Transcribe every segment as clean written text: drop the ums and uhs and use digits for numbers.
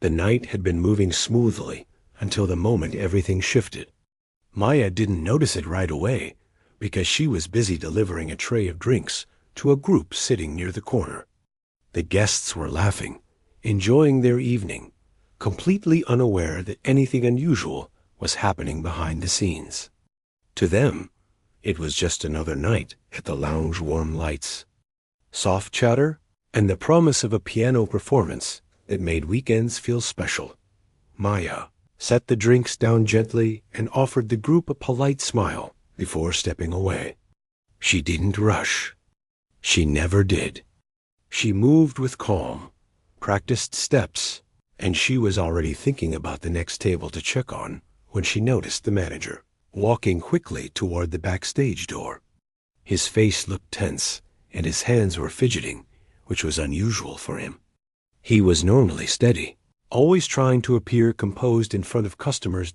The night had been moving smoothly until the moment everything shifted. Maya didn't notice it right away because she was busy delivering a tray of drinks to a group sitting near the corner. The guests were laughing, enjoying their evening, completely unaware that anything unusual was happening behind the scenes. To them, it was just another night at the lounge warm lights. Soft chatter and the promise of a piano performance that made weekends feel special. Maya set the drinks down gently and offered the group a polite smile before stepping away. She didn't rush. She never did. She moved with calm, practiced steps, and she was already thinking about the next table to check on when she noticed the manager walking quickly toward the backstage door. His face looked tense, and his hands were fidgeting, which was unusual for him. He was normally steady, always trying to appear composed in front of customers.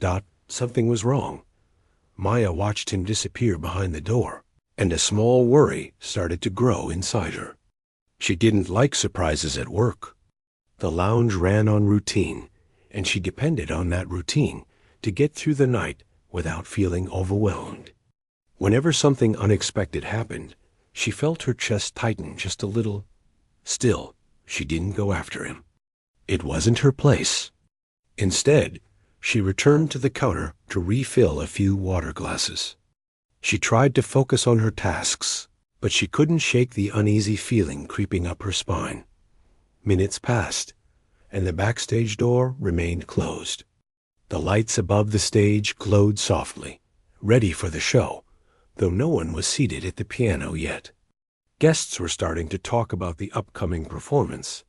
Something was wrong. Maya watched him disappear behind the door, and a small worry started to grow inside her. She didn't like surprises at work. The lounge ran on routine, and she depended on that routine to get through the night without feeling overwhelmed. Whenever something unexpected happened, she felt her chest tighten just a little. Still, she didn't go after him. It wasn't her place. Instead, she returned to the counter to refill a few water glasses. She tried to focus on her tasks, but she couldn't shake the uneasy feeling creeping up her spine. Minutes passed, and the backstage door remained closed. The lights above the stage glowed softly, ready for the show, though no one was seated at the piano yet. Guests were starting to talk about the upcoming performance,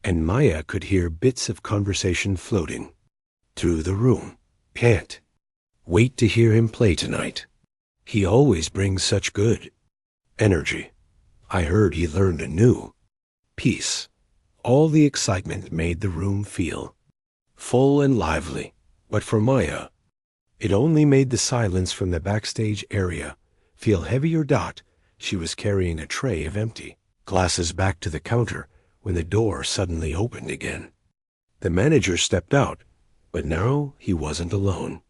and Maya could hear bits of conversation floating through the room. Can't wait to hear him play tonight. He always brings such good energy. I heard he learned a new piece. All the excitement made the room feel full and lively, but for Maya, it only made the silence from the backstage area feel heavier. She was carrying a tray of empty glasses back to the counter when the door suddenly opened again. The manager stepped out, but now he wasn't alone.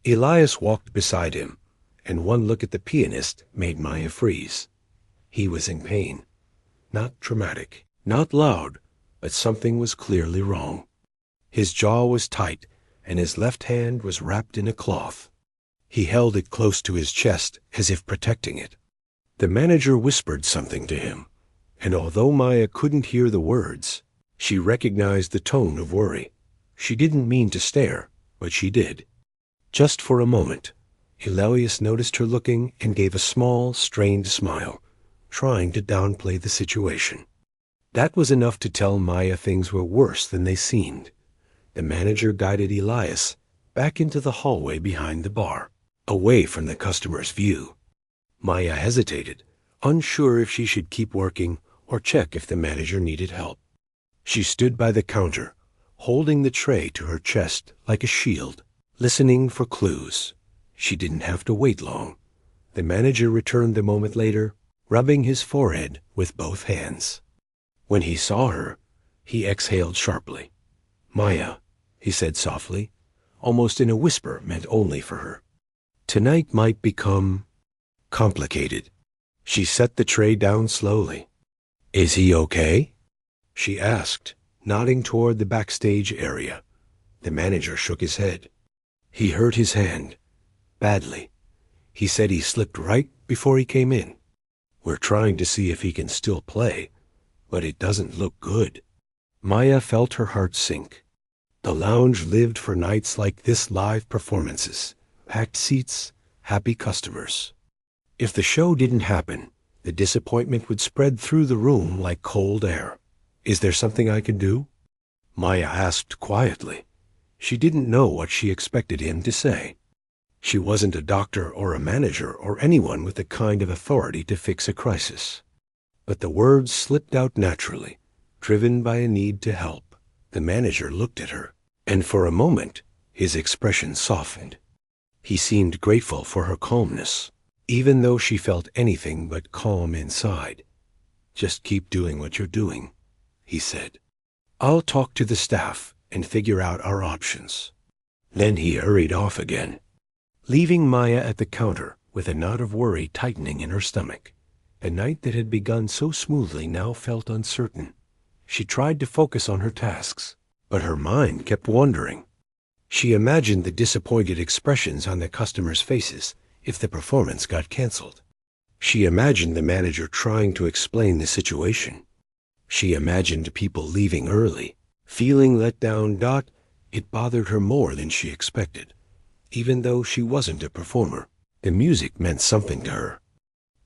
Elias walked beside him, and one look at the pianist made Maya freeze. He was in pain. Not dramatic, not loud, but something was clearly wrong. His jaw was tight, and his left hand was wrapped in a cloth. He held it close to his chest as if protecting it. The manager whispered something to him, and although Maya couldn't hear the words, she recognized the tone of worry. She didn't mean to stare, but she did. Just for a moment, Elias noticed her looking and gave a small, strained smile, trying to downplay the situation. That was enough to tell Maya things were worse than they seemed. The manager guided Elias back into the hallway behind the bar, away from the customer's view. Maya hesitated, unsure if she should keep working or check if the manager needed help. She stood by the counter, holding the tray to her chest like a shield, listening for clues. She didn't have to wait long. The manager returned a moment later, rubbing his forehead with both hands. When he saw her, he exhaled sharply. "Maya," he said softly, almost in a whisper meant only for her. "Tonight might become complicated." She set the tray down slowly. "Is he okay?" she asked, nodding toward the backstage area. The manager shook his head. "He hurt his hand. Badly. He said he slipped right before he came in. We're trying to see if he can still play, but it doesn't look good." Maya felt her heart sink. The lounge lived for nights like this, live performances, packed seats, happy customers. If the show didn't happen, the disappointment would spread through the room like cold air. "Is there something I can do?" Maya asked quietly. She didn't know what she expected him to say. She wasn't a doctor or a manager or anyone with the kind of authority to fix a crisis. But the words slipped out naturally, driven by a need to help. The manager looked at her, and for a moment his expression softened. He seemed grateful for her calmness, even though she felt anything but calm inside. "Just keep doing what you're doing," he said. "I'll talk to the staff and figure out our options." Then he hurried off again, leaving Maya at the counter with a knot of worry tightening in her stomach. A night that had begun so smoothly now felt uncertain. She tried to focus on her tasks, but her mind kept wandering. She imagined the disappointed expressions on the customers' faces if the performance got canceled. She imagined the manager trying to explain the situation. She imagined people leaving early, feeling let down. It bothered her more than she expected. Even though she wasn't a performer, the music meant something to her.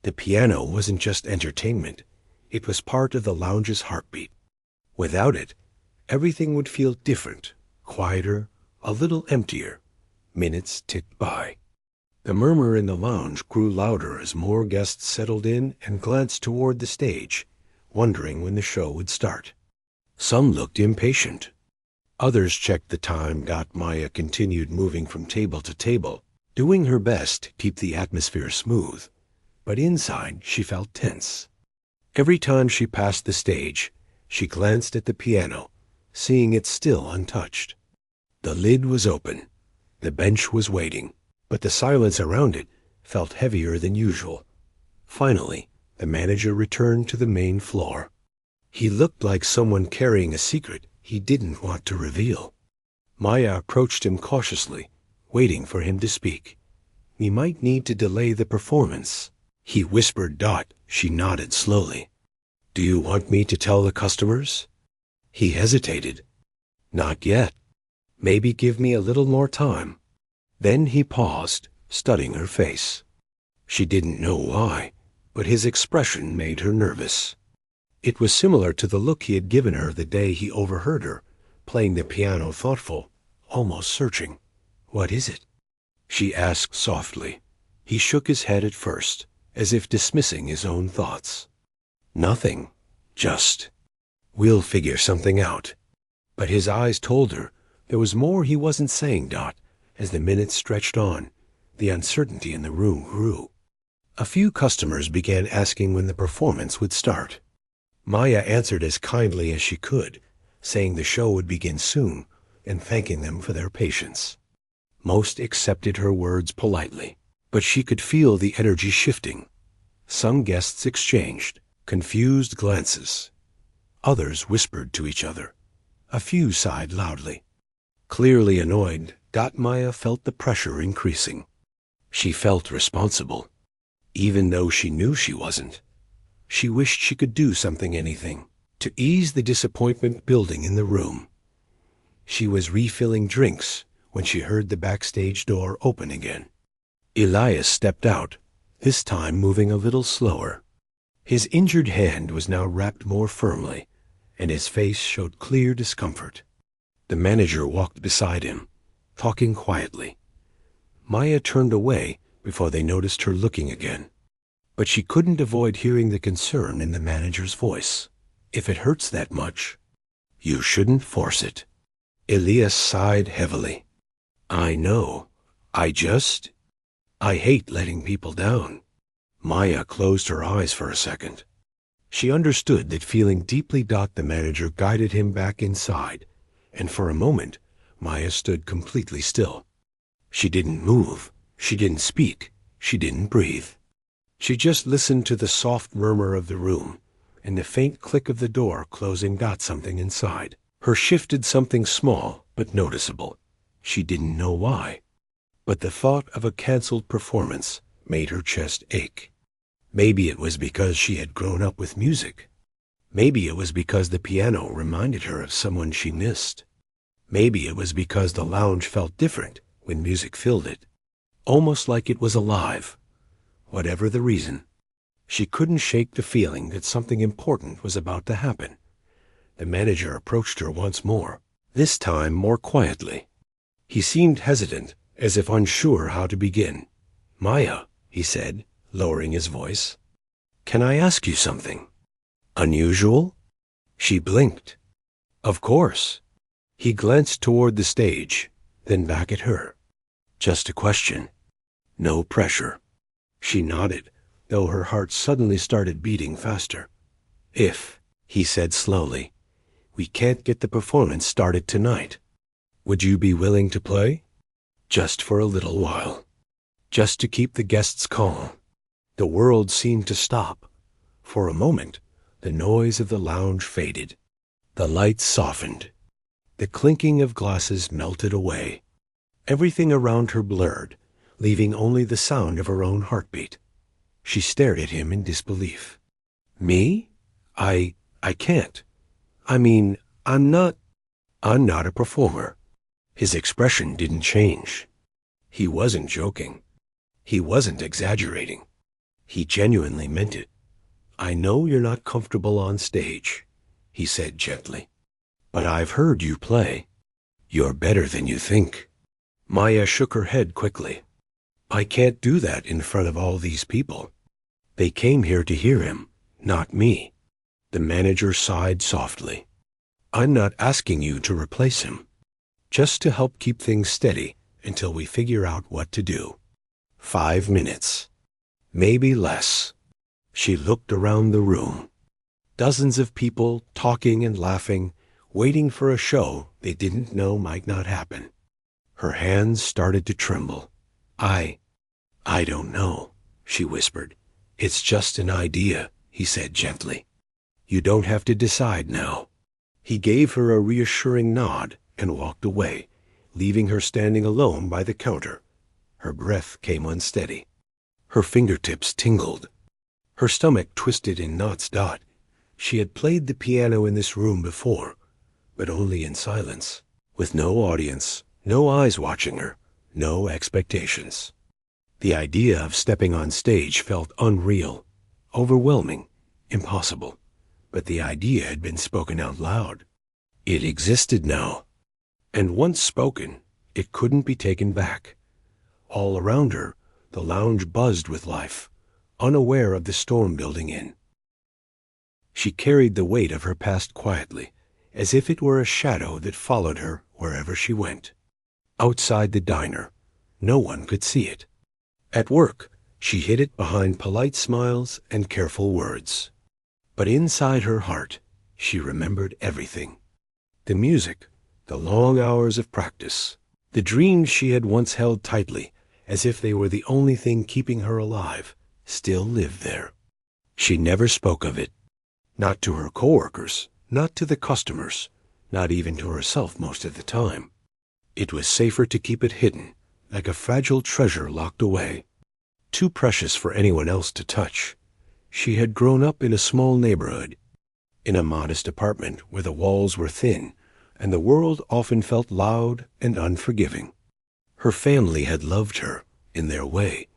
The piano wasn't just entertainment. It was part of the lounge's heartbeat. Without it, everything would feel different, quieter, a little emptier. Minutes ticked by. The murmur in the lounge grew louder as more guests settled in and glanced toward the stage, wondering when the show would start. Some looked impatient. Others checked the time. Maya continued moving from table to table, doing her best to keep the atmosphere smooth. But inside, she felt tense. Every time she passed the stage, she glanced at the piano, seeing it still untouched. The lid was open. The bench was waiting, but the silence around it felt heavier than usual. Finally, the manager returned to the main floor. He looked like someone carrying a secret he didn't want to reveal. Maya approached him cautiously, waiting for him to speak. "We might need to delay the performance," he whispered. She nodded slowly. "Do you want me to tell the customers?" He hesitated. "Not yet. Maybe give me a little more time." Then he paused, studying her face. She didn't know why, but his expression made her nervous. It was similar to the look he had given her the day he overheard her, playing the piano, thoughtful, almost searching. "What is it?" she asked softly. He shook his head at first, as if dismissing his own thoughts. "Nothing. Just, we'll figure something out." But his eyes told her there was more he wasn't saying. As the minutes stretched on, the uncertainty in the room grew. A few customers began asking when the performance would start. Maya answered as kindly as she could, saying the show would begin soon and thanking them for their patience. Most accepted her words politely, but she could feel the energy shifting. Some guests exchanged confused glances. Others whispered to each other. A few sighed loudly. Clearly annoyed, Maya felt the pressure increasing. She felt responsible, even though she knew she wasn't. She wished she could do something, anything, to ease the disappointment building in the room. She was refilling drinks when she heard the backstage door open again. Elias stepped out, this time moving a little slower. His injured hand was now wrapped more firmly, and his face showed clear discomfort. The manager walked beside him, talking quietly. Maya turned away before they noticed her looking again. But she couldn't avoid hearing the concern in the manager's voice. "If it hurts that much, you shouldn't force it." Elias sighed heavily. "I know. I hate letting people down." Maya closed her eyes for a second. She understood that feeling deeply. The manager guided him back inside, and for a moment, Maya stood completely still. She didn't move. She didn't speak. She didn't breathe. She just listened to the soft murmur of the room and the faint click of the door closing. Something inside her shifted, something small but noticeable. She didn't know why, but the thought of a canceled performance made her chest ache. Maybe it was because she had grown up with music. Maybe it was because the piano reminded her of someone she missed. Maybe it was because the lounge felt different when music filled it, almost like it was alive. Whatever the reason, she couldn't shake the feeling that something important was about to happen. The manager approached her once more, this time more quietly. He seemed hesitant, as if unsure how to begin. "Maya," he said, lowering his voice, "can I ask you something? Unusual?" She blinked. "Of course." He glanced toward the stage, then back at her. "Just a question. No pressure." She nodded, though her heart suddenly started beating faster. "If," he said slowly, We can't get the performance started tonight. Would you be willing to play? Just for a little while. Just to keep the guests calm. The world seemed to stop. For a moment, the noise of the lounge faded. The lights softened. The clinking of glasses melted away. Everything around her blurred, leaving only the sound of her own heartbeat. She stared at him in disbelief. Me? I can't. I mean, I'm not a performer. His expression didn't change. He wasn't joking. He wasn't exaggerating. He genuinely meant it. I know you're not comfortable on stage, he said gently. But I've heard you play. You're better than you think. Maya shook her head quickly. I can't do that in front of all these people. They came here to hear him, not me. The manager sighed softly. I'm not asking you to replace him. Just to help keep things steady until we figure out what to do. 5 minutes. Maybe less. She looked around the room. Dozens of people talking and laughing, waiting for a show they didn't know might not happen. Her hands started to tremble. I don't know, she whispered. It's just an idea, he said gently. You don't have to decide now. He gave her a reassuring nod and walked away, leaving her standing alone by the counter. Her breath came unsteady. Her fingertips tingled. Her stomach twisted in knots. She had played the piano in this room before, but only in silence, with no audience, no eyes watching her, no expectations. The idea of stepping on stage felt unreal, overwhelming, impossible. But the idea had been spoken out loud. It existed now. And once spoken, it couldn't be taken back. All around her, the lounge buzzed with life, unaware of the storm building in. She carried the weight of her past quietly, as if it were a shadow that followed her wherever she went. Outside the diner, no one could see it. At work, she hid it behind polite smiles and careful words. But inside her heart, she remembered everything. The music, the long hours of practice, the dreams she had once held tightly, as if they were the only thing keeping her alive, still lived there. She never spoke of it. Not to her coworkers, not to the customers, not even to herself most of the time. It was safer to keep it hidden, like a fragile treasure locked away, too precious for anyone else to touch. She had grown up in a small neighborhood, in a modest apartment where the walls were thin, and the world often felt loud and unforgiving. Her family had loved her, in their way,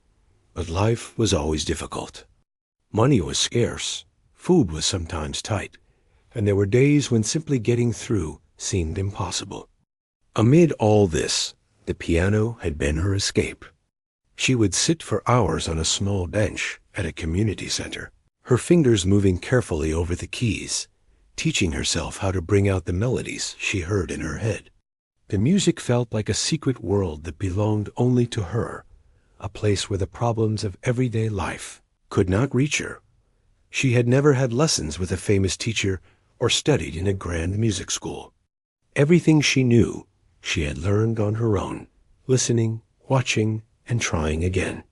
but life was always difficult. Money was scarce, food was sometimes tight, and there were days when simply getting through seemed impossible. Amid all this, the piano had been her escape. She would sit for hours on a small bench at a community center, her fingers moving carefully over the keys, teaching herself how to bring out the melodies she heard in her head. The music felt like a secret world that belonged only to her, a place where the problems of everyday life could not reach her. She had never had lessons with a famous teacher or studied in a grand music school. Everything she knew, she had learned on her own, listening, watching, and trying again.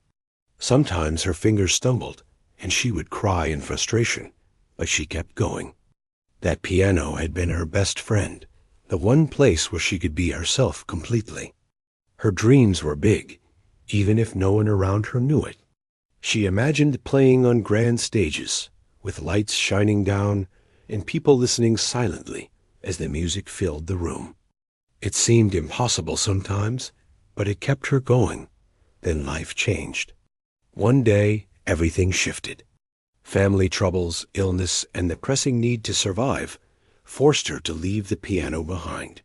Sometimes her fingers stumbled, and she would cry in frustration, but she kept going. That piano had been her best friend, the one place where she could be herself completely. Her dreams were big, even if no one around her knew it. She imagined playing on grand stages, with lights shining down and people listening silently as the music filled the room. It seemed impossible sometimes, but it kept her going. Then life changed. One day, everything shifted. Family troubles, illness, and the pressing need to survive forced her to leave the piano behind.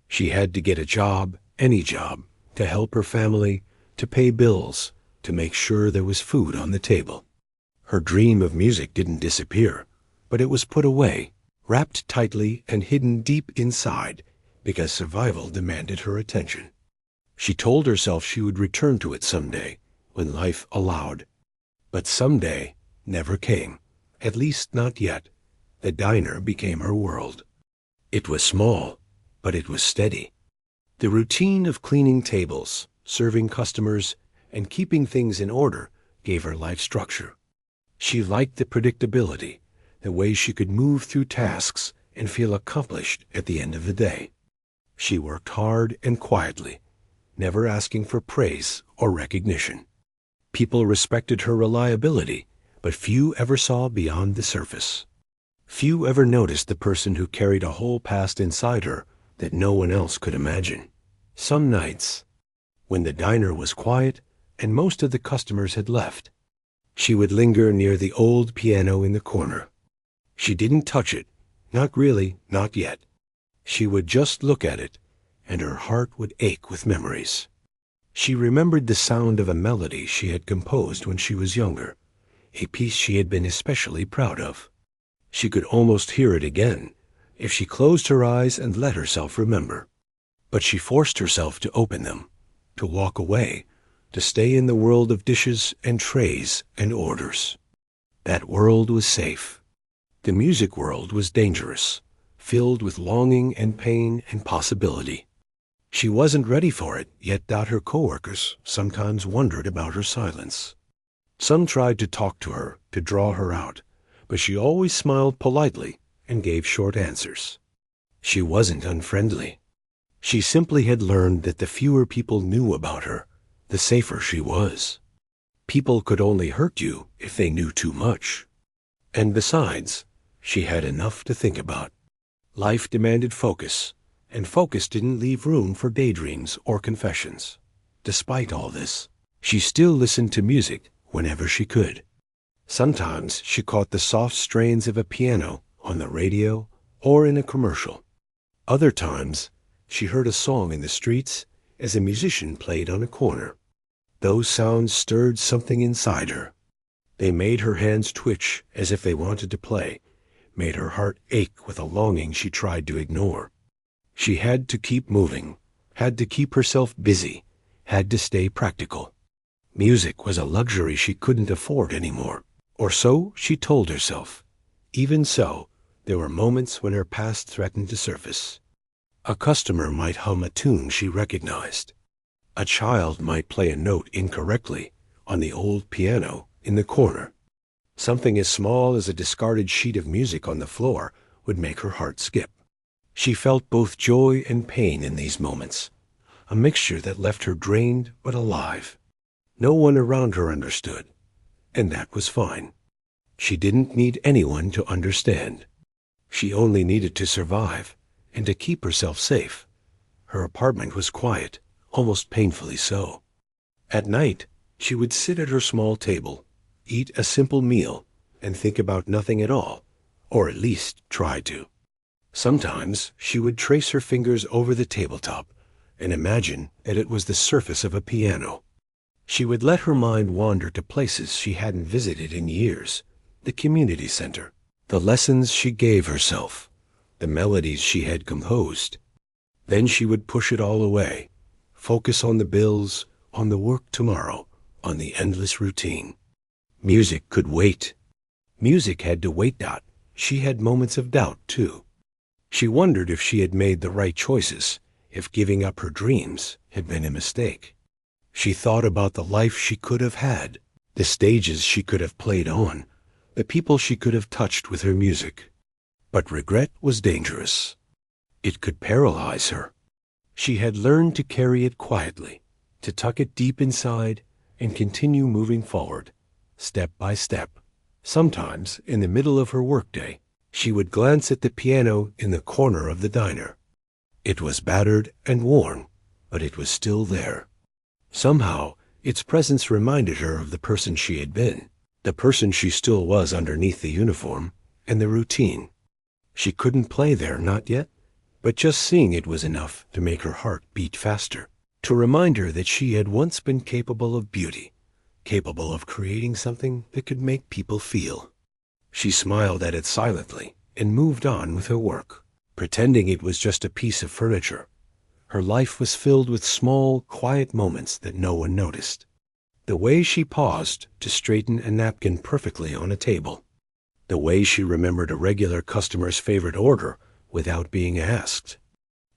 She had to get a job, any job, to help her family, to pay bills, to make sure there was food on the table. Her dream of music didn't disappear, but it was put away, wrapped tightly and hidden deep inside, because survival demanded her attention. She told herself she would return to it someday, when life allowed. But someday never came, at least not yet. The diner became her world. It was small, but it was steady. The routine of cleaning tables, serving customers, and keeping things in order gave her life structure. She liked the predictability, the way she could move through tasks and feel accomplished at the end of the day. She worked hard and quietly, never asking for praise or recognition. People respected her reliability, but few ever saw beyond the surface. Few ever noticed the person who carried a whole past inside her that no one else could imagine. Some nights, when the diner was quiet and most of the customers had left, she would linger near the old piano in the corner. She didn't touch it, not really, not yet. She would just look at it, and her heart would ache with memories. She remembered the sound of a melody she had composed when she was younger, a piece she had been especially proud of. She could almost hear it again if she closed her eyes and let herself remember. But she forced herself to open them, to walk away, to stay in the world of dishes and trays and orders. That world was safe. The music world was dangerous, filled with longing and pain and possibility. She wasn't ready for it, yet her coworkers sometimes wondered about her silence. Some tried to talk to her, to draw her out, but she always smiled politely and gave short answers. She wasn't unfriendly. She simply had learned that the fewer people knew about her, the safer she was. People could only hurt you if they knew too much. And besides, she had enough to think about. Life demanded focus, and focus didn't leave room for daydreams or confessions. Despite all this, she still listened to music whenever she could. Sometimes she caught the soft strains of a piano on the radio or in a commercial. Other times, she heard a song in the streets as a musician played on a corner. Those sounds stirred something inside her. They made her hands twitch as if they wanted to play, made her heart ache with a longing she tried to ignore. She had to keep moving, had to keep herself busy, had to stay practical. Music was a luxury she couldn't afford anymore, or so she told herself. Even so, there were moments when her past threatened to surface. A customer might hum a tune she recognized. A child might play a note incorrectly on the old piano in the corner. Something as small as a discarded sheet of music on the floor would make her heart skip. She felt both joy and pain in these moments, a mixture that left her drained but alive. No one around her understood, and that was fine. She didn't need anyone to understand. She only needed to survive and to keep herself safe. Her apartment was quiet, almost painfully so. At night, she would sit at her small table, eat a simple meal, and think about nothing at all, or at least try to. Sometimes she would trace her fingers over the tabletop and imagine that it was the surface of a piano. She would let her mind wander to places she hadn't visited in years, the community center, the lessons she gave herself, the melodies she had composed. Then she would push it all away, focus on the bills, on the work tomorrow, on the endless routine. Music could wait. Music had to wait. She had moments of doubt, too. She wondered if she had made the right choices, if giving up her dreams had been a mistake. She thought about the life she could have had, the stages she could have played on, the people she could have touched with her music. But regret was dangerous. It could paralyze her. She had learned to carry it quietly, to tuck it deep inside and continue moving forward, step by step. Sometimes, in the middle of her workday, she would glance at the piano in the corner of the diner. It was battered and worn, but it was still there. Somehow, its presence reminded her of the person she had been, the person she still was underneath the uniform, and the routine. She couldn't play there, not yet, but just seeing it was enough to make her heart beat faster, to remind her that she had once been capable of beauty, capable of creating something that could make people feel. She smiled at it silently and moved on with her work, pretending it was just a piece of furniture. Her life was filled with small, quiet moments that no one noticed. The way she paused to straighten a napkin perfectly on a table. The way she remembered a regular customer's favorite order without being asked.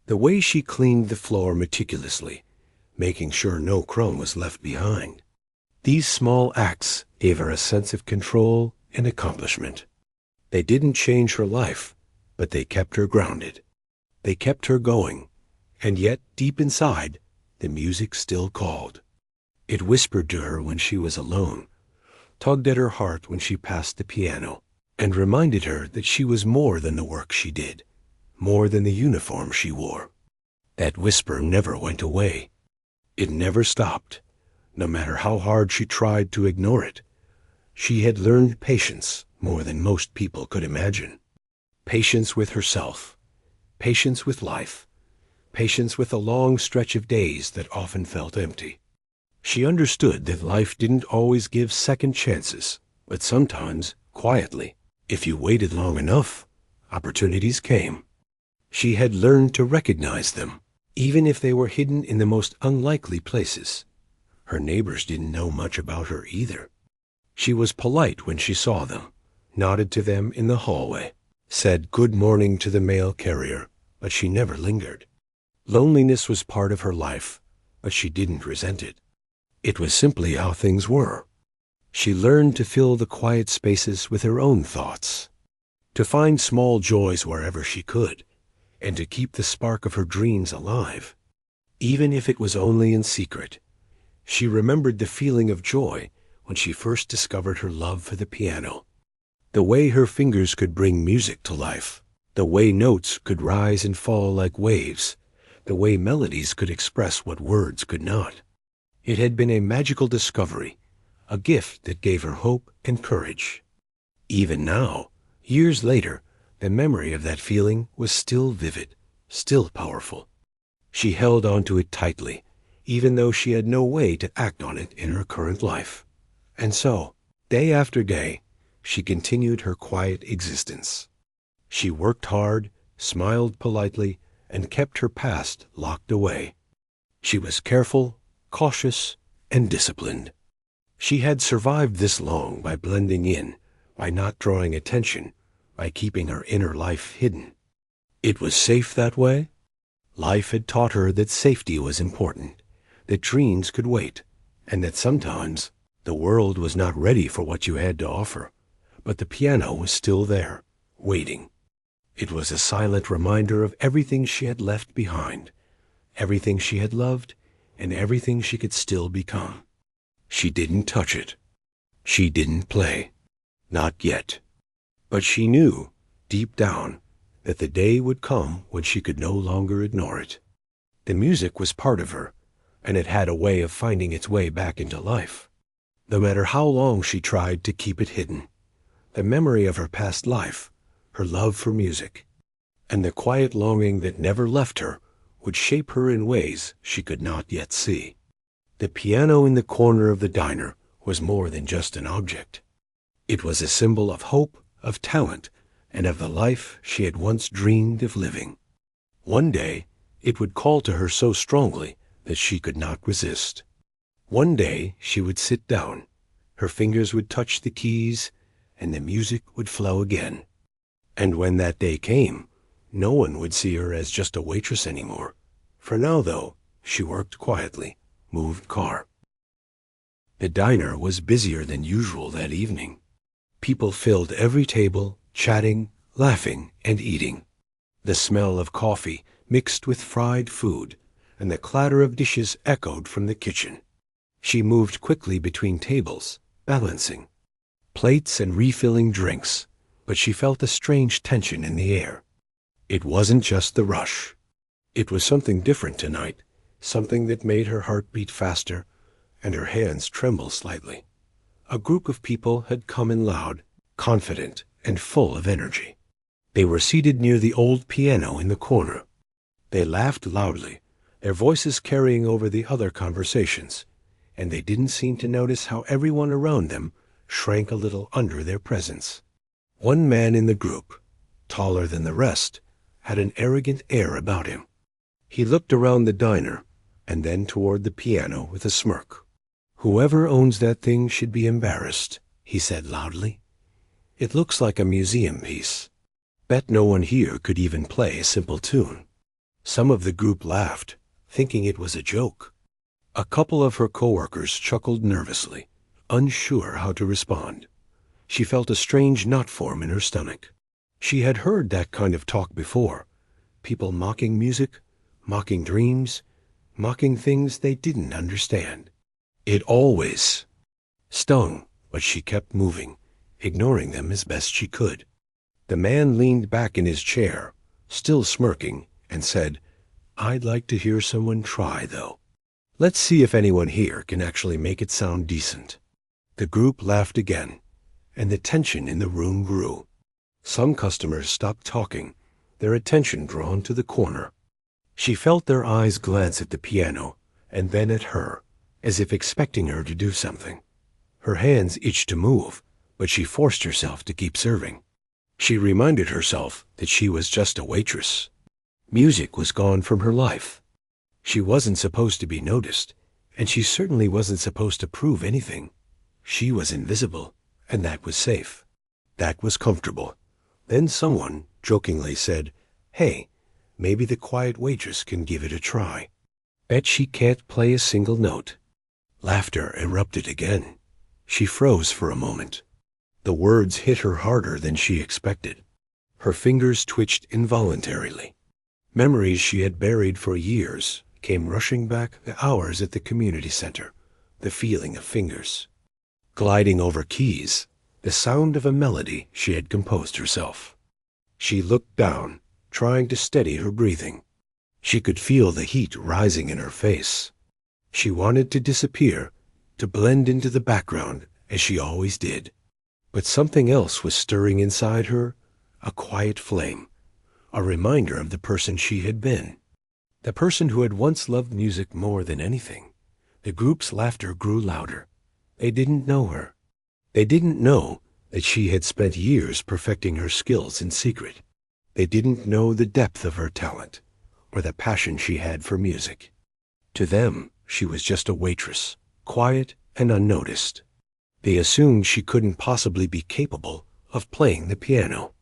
The way she cleaned the floor meticulously, making sure no crumb was left behind. These small acts gave her a sense of control and accomplishment. They didn't change her life, but they kept her grounded. They kept her going, and yet deep inside, the music still called. It whispered to her when she was alone, tugged at her heart when she passed the piano, and reminded her that she was more than the work she did, more than the uniform she wore. That whisper never went away. It never stopped, no matter how hard she tried to ignore it. She had learned patience more than most people could imagine. Patience with herself, patience with life, patience with a long stretch of days that often felt empty. She understood that life didn't always give second chances, but sometimes, quietly, if you waited long enough, opportunities came. She had learned to recognize them, even if they were hidden in the most unlikely places. Her neighbors didn't know much about her either. She was polite when she saw them, nodded to them in the hallway, said good morning to the mail carrier, but she never lingered. Loneliness was part of her life, but she didn't resent it. It was simply how things were. She learned to fill the quiet spaces with her own thoughts, to find small joys wherever she could, and to keep the spark of her dreams alive, even if it was only in secret. She remembered the feeling of joy when she first discovered her love for the piano, the way her fingers could bring music to life, the way notes could rise and fall like waves, the way melodies could express what words could not. It had been a magical discovery, a gift that gave her hope and courage. Even now, years later, the memory of that feeling was still vivid, still powerful. She held on to it tightly, even though she had no way to act on it in her current life. And so, day after day, she continued her quiet existence. She worked hard, smiled politely, and kept her past locked away. She was careful, cautious, and disciplined. She had survived this long by blending in, by not drawing attention, by keeping her inner life hidden. It was safe that way. Life had taught her that safety was important, that dreams could wait, and that sometimes the world was not ready for what you had to offer, but the piano was still there, waiting. It was a silent reminder of everything she had left behind, everything she had loved, and everything she could still become. She didn't touch it. She didn't play. Not yet. But she knew, deep down, that the day would come when she could no longer ignore it. The music was part of her, and it had a way of finding its way back into life. No matter how long she tried to keep it hidden, the memory of her past life, her love for music, and the quiet longing that never left her would shape her in ways she could not yet see. The piano in the corner of the diner was more than just an object. It was a symbol of hope, of talent, and of the life she had once dreamed of living. One day, it would call to her so strongly that she could not resist. One day, she would sit down, her fingers would touch the keys, and the music would flow again. And when that day came, no one would see her as just a waitress anymore. For now, though, she worked quietly, moved car. The diner was busier than usual that evening. People filled every table, chatting, laughing, and eating. The smell of coffee mixed with fried food, and the clatter of dishes echoed from the kitchen. She moved quickly between tables, balancing plates and refilling drinks, but she felt a strange tension in the air. It wasn't just the rush. It was something different tonight, something that made her heart beat faster and her hands tremble slightly. A group of people had come in loud, confident, and full of energy. They were seated near the old piano in the corner. They laughed loudly, their voices carrying over the other conversations, and they didn't seem to notice how everyone around them shrank a little under their presence. One man in the group, taller than the rest, had an arrogant air about him. He looked around the diner and then toward the piano with a smirk. "Whoever owns that thing should be embarrassed," he said loudly. "It looks like a museum piece." Bet no one here could even play a simple tune. Some of the group laughed, thinking it was a joke. A couple of her coworkers chuckled nervously, unsure how to respond. She felt a strange knot form in her stomach. She had heard that kind of talk before. People mocking music, mocking dreams, mocking things they didn't understand. It always stung, but she kept moving, ignoring them as best she could. The man leaned back in his chair, still smirking, and said, "I'd like to hear someone try, though. Let's see if anyone here can actually make it sound decent." The group laughed again, and the tension in the room grew. Some customers stopped talking, their attention drawn to the corner. She felt their eyes glance at the piano, and then at her, as if expecting her to do something. Her hands itched to move, but she forced herself to keep serving. She reminded herself that she was just a waitress. Music was gone from her life. She wasn't supposed to be noticed, and she certainly wasn't supposed to prove anything. She was invisible, and that was safe. That was comfortable. Then someone jokingly said, "Hey, maybe the quiet waitress can give it a try. Bet she can't play a single note." Laughter erupted again. She froze for a moment. The words hit her harder than she expected. Her fingers twitched involuntarily. Memories she had buried for years came rushing back, the hours at the community center, the feeling of fingers gliding over keys, the sound of a melody she had composed herself. She looked down, trying to steady her breathing. She could feel the heat rising in her face. She wanted to disappear, to blend into the background as she always did. But something else was stirring inside her, a quiet flame, a reminder of the person she had been, the person who had once loved music more than anything. The group's laughter grew louder. They didn't know her. They didn't know that she had spent years perfecting her skills in secret. They didn't know the depth of her talent, or the passion she had for music. To them, she was just a waitress, quiet and unnoticed. They assumed she couldn't possibly be capable of playing the piano,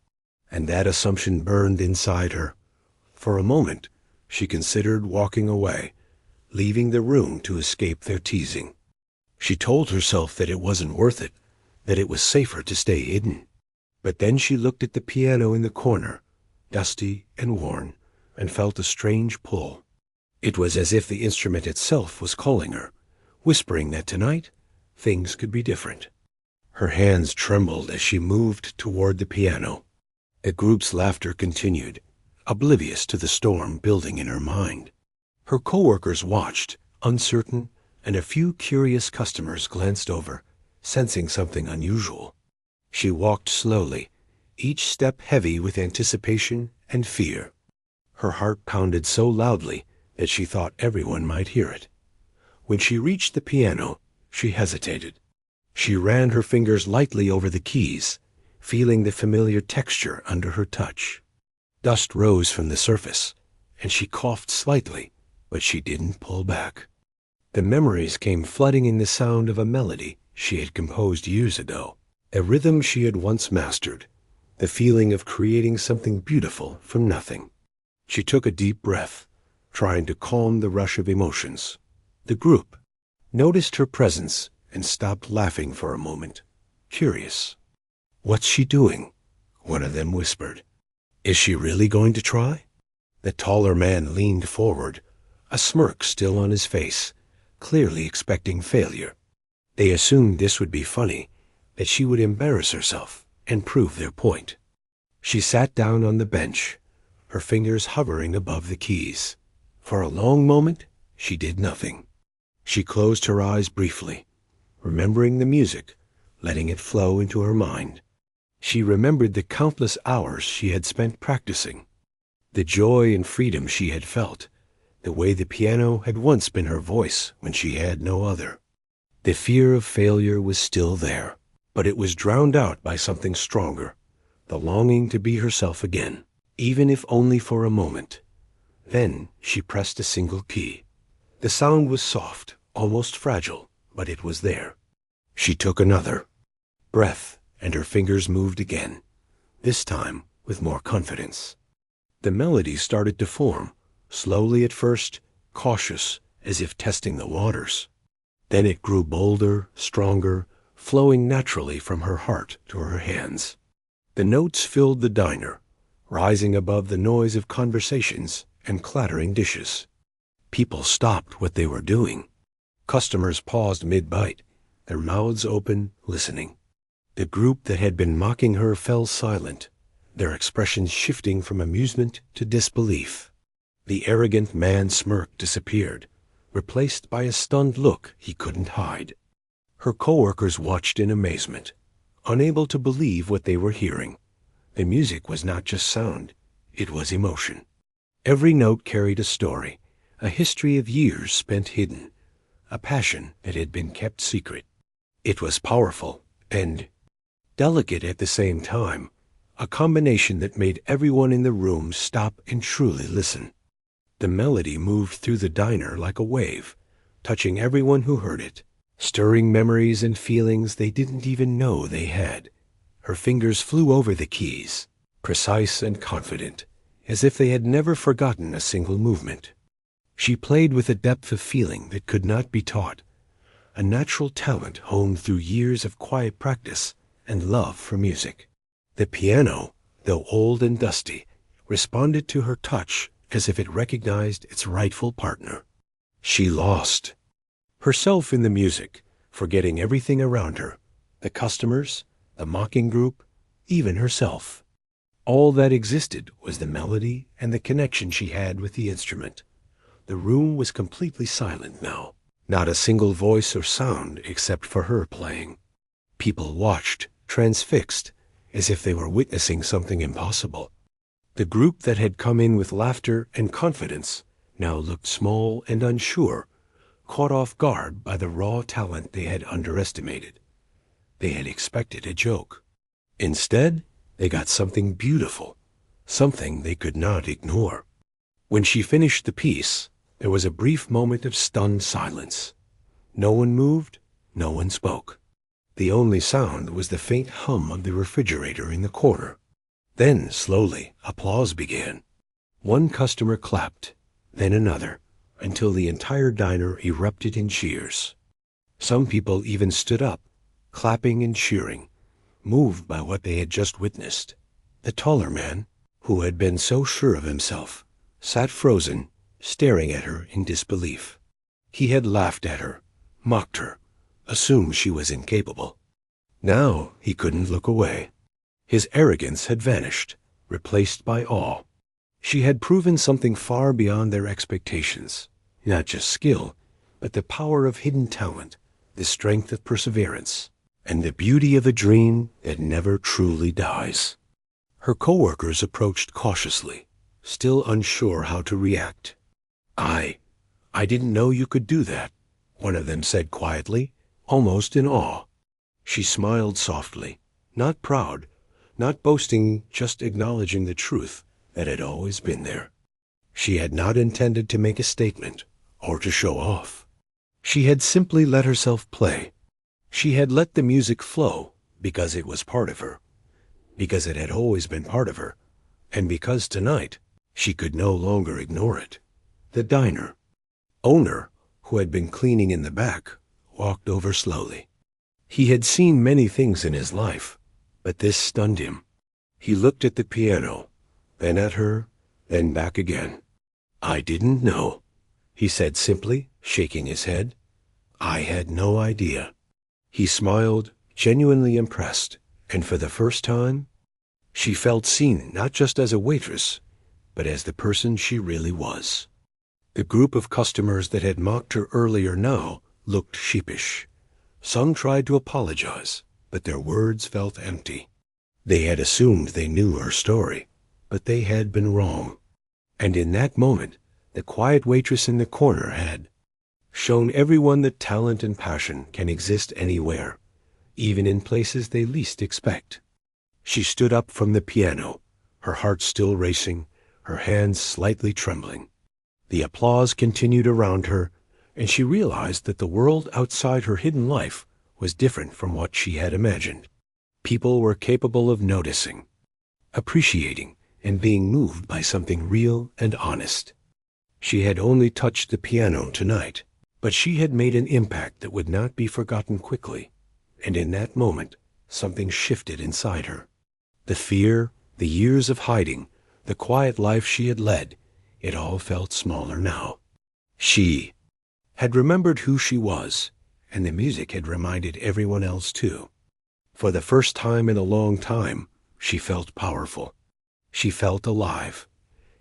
and that assumption burned inside her. For a moment, she considered walking away, leaving the room to escape their teasing. She told herself that it wasn't worth it, that it was safer to stay hidden. But then she looked at the piano in the corner, dusty and worn, and felt a strange pull. It was as if the instrument itself was calling her, whispering that tonight things could be different. Her hands trembled as she moved toward the piano. The group's laughter continued, oblivious to the storm building in her mind. Her coworkers watched, uncertain, and a few curious customers glanced over, sensing something unusual. She walked slowly, each step heavy with anticipation and fear. Her heart pounded so loudly that she thought everyone might hear it. When she reached the piano, she hesitated. She ran her fingers lightly over the keys, feeling the familiar texture under her touch. Dust rose from the surface, and she coughed slightly, but she didn't pull back. The memories came flooding in the sound of a melody she had composed years ago, a rhythm she had once mastered, the feeling of creating something beautiful from nothing. She took a deep breath, trying to calm the rush of emotions. The group noticed her presence and stopped laughing for a moment, curious. "What's she doing?" one of them whispered. "Is she really going to try?" The taller man leaned forward, a smirk still on his face, clearly expecting failure. They assumed this would be funny, that she would embarrass herself and prove their point. She sat down on the bench, her fingers hovering above the keys. For a long moment, she did nothing. She closed her eyes briefly, remembering the music, letting it flow into her mind. She remembered the countless hours she had spent practicing, the joy and freedom she had felt, the way the piano had once been her voice when she had no other. The fear of failure was still there, but it was drowned out by something stronger, the longing to be herself again, even if only for a moment. Then she pressed a single key. The sound was soft, almost fragile, but it was there. She took another breath, and her fingers moved again, this time with more confidence. The melodies started to form, slowly at first, cautious, as if testing the waters. Then it grew bolder, stronger, flowing naturally from her heart to her hands. The notes filled the diner, rising above the noise of conversations and clattering dishes. People stopped what they were doing. Customers paused mid-bite, their mouths open, listening. The group that had been mocking her fell silent, their expressions shifting from amusement to disbelief. The arrogant man's smirk disappeared, replaced by a stunned look he couldn't hide. Her coworkers watched in amazement, unable to believe what they were hearing. The music was not just sound, it was emotion. Every note carried a story, a history of years spent hidden, a passion that had been kept secret. It was powerful and delicate at the same time, a combination that made everyone in the room stop and truly listen. The melody moved through the diner like a wave, touching everyone who heard it, stirring memories and feelings they didn't even know they had. Her fingers flew over the keys, precise and confident, as if they had never forgotten a single movement. She played with a depth of feeling that could not be taught, a natural talent honed through years of quiet practice and love for music. The piano, though old and dusty, responded to her touch as if it recognized its rightful partner. She lost herself in the music, forgetting everything around her, the customers, the mocking group, even herself. All that existed was the melody and the connection she had with the instrument. The room was completely silent now, not a single voice or sound except for her playing. People watched, transfixed, as if they were witnessing something impossible. The group that had come in with laughter and confidence now looked small and unsure, caught off guard by the raw talent they had underestimated. They had expected a joke. Instead, they got something beautiful, something they could not ignore. When she finished the piece, there was a brief moment of stunned silence. No one moved, no one spoke. The only sound was the faint hum of the refrigerator in the corner. Then, slowly, applause began. One customer clapped, then another, until the entire diner erupted in cheers. Some people even stood up, clapping and cheering, moved by what they had just witnessed. The taller man, who had been so sure of himself, sat frozen, staring at her in disbelief. He had laughed at her, mocked her, assumed she was incapable. Now he couldn't look away. His arrogance had vanished, replaced by awe. She had proven something far beyond their expectations, not just skill, but the power of hidden talent, the strength of perseverance, and the beauty of a dream that never truly dies. Her coworkers approached cautiously, still unsure how to react. I didn't know you could do that," one of them said quietly, almost in awe. She smiled softly, not proud, not boasting, just acknowledging the truth that had always been there. She had not intended to make a statement or to show off. She had simply let herself play. She had let the music flow because it was part of her, because it had always been part of her, and because tonight she could no longer ignore it. The diner owner, who had been cleaning in the back, walked over slowly. He had seen many things in his life, but this stunned him. He looked at the piano, then at her, then back again. "I didn't know," he said simply, shaking his head. "I had no idea." He smiled, genuinely impressed, and for the first time, she felt seen not just as a waitress, but as the person she really was. The group of customers that had mocked her earlier now looked sheepish. Some tried to apologize, but their words felt empty. They had assumed they knew her story, but they had been wrong. And in that moment, the quiet waitress in the corner had shown everyone that talent and passion can exist anywhere, even in places they least expect. She stood up from the piano, her heart still racing, her hands slightly trembling. The applause continued around her, and she realized that the world outside her hidden life was different from what she had imagined. People were capable of noticing, appreciating and being moved by something real and honest. She had only touched the piano tonight, but she had made an impact that would not be forgotten quickly, and in that moment, something shifted inside her. The fear, the years of hiding, the quiet life she had led, it all felt smaller now. She had remembered who she was, and the music had reminded everyone else too. For the first time in a long time, she felt powerful. She felt alive.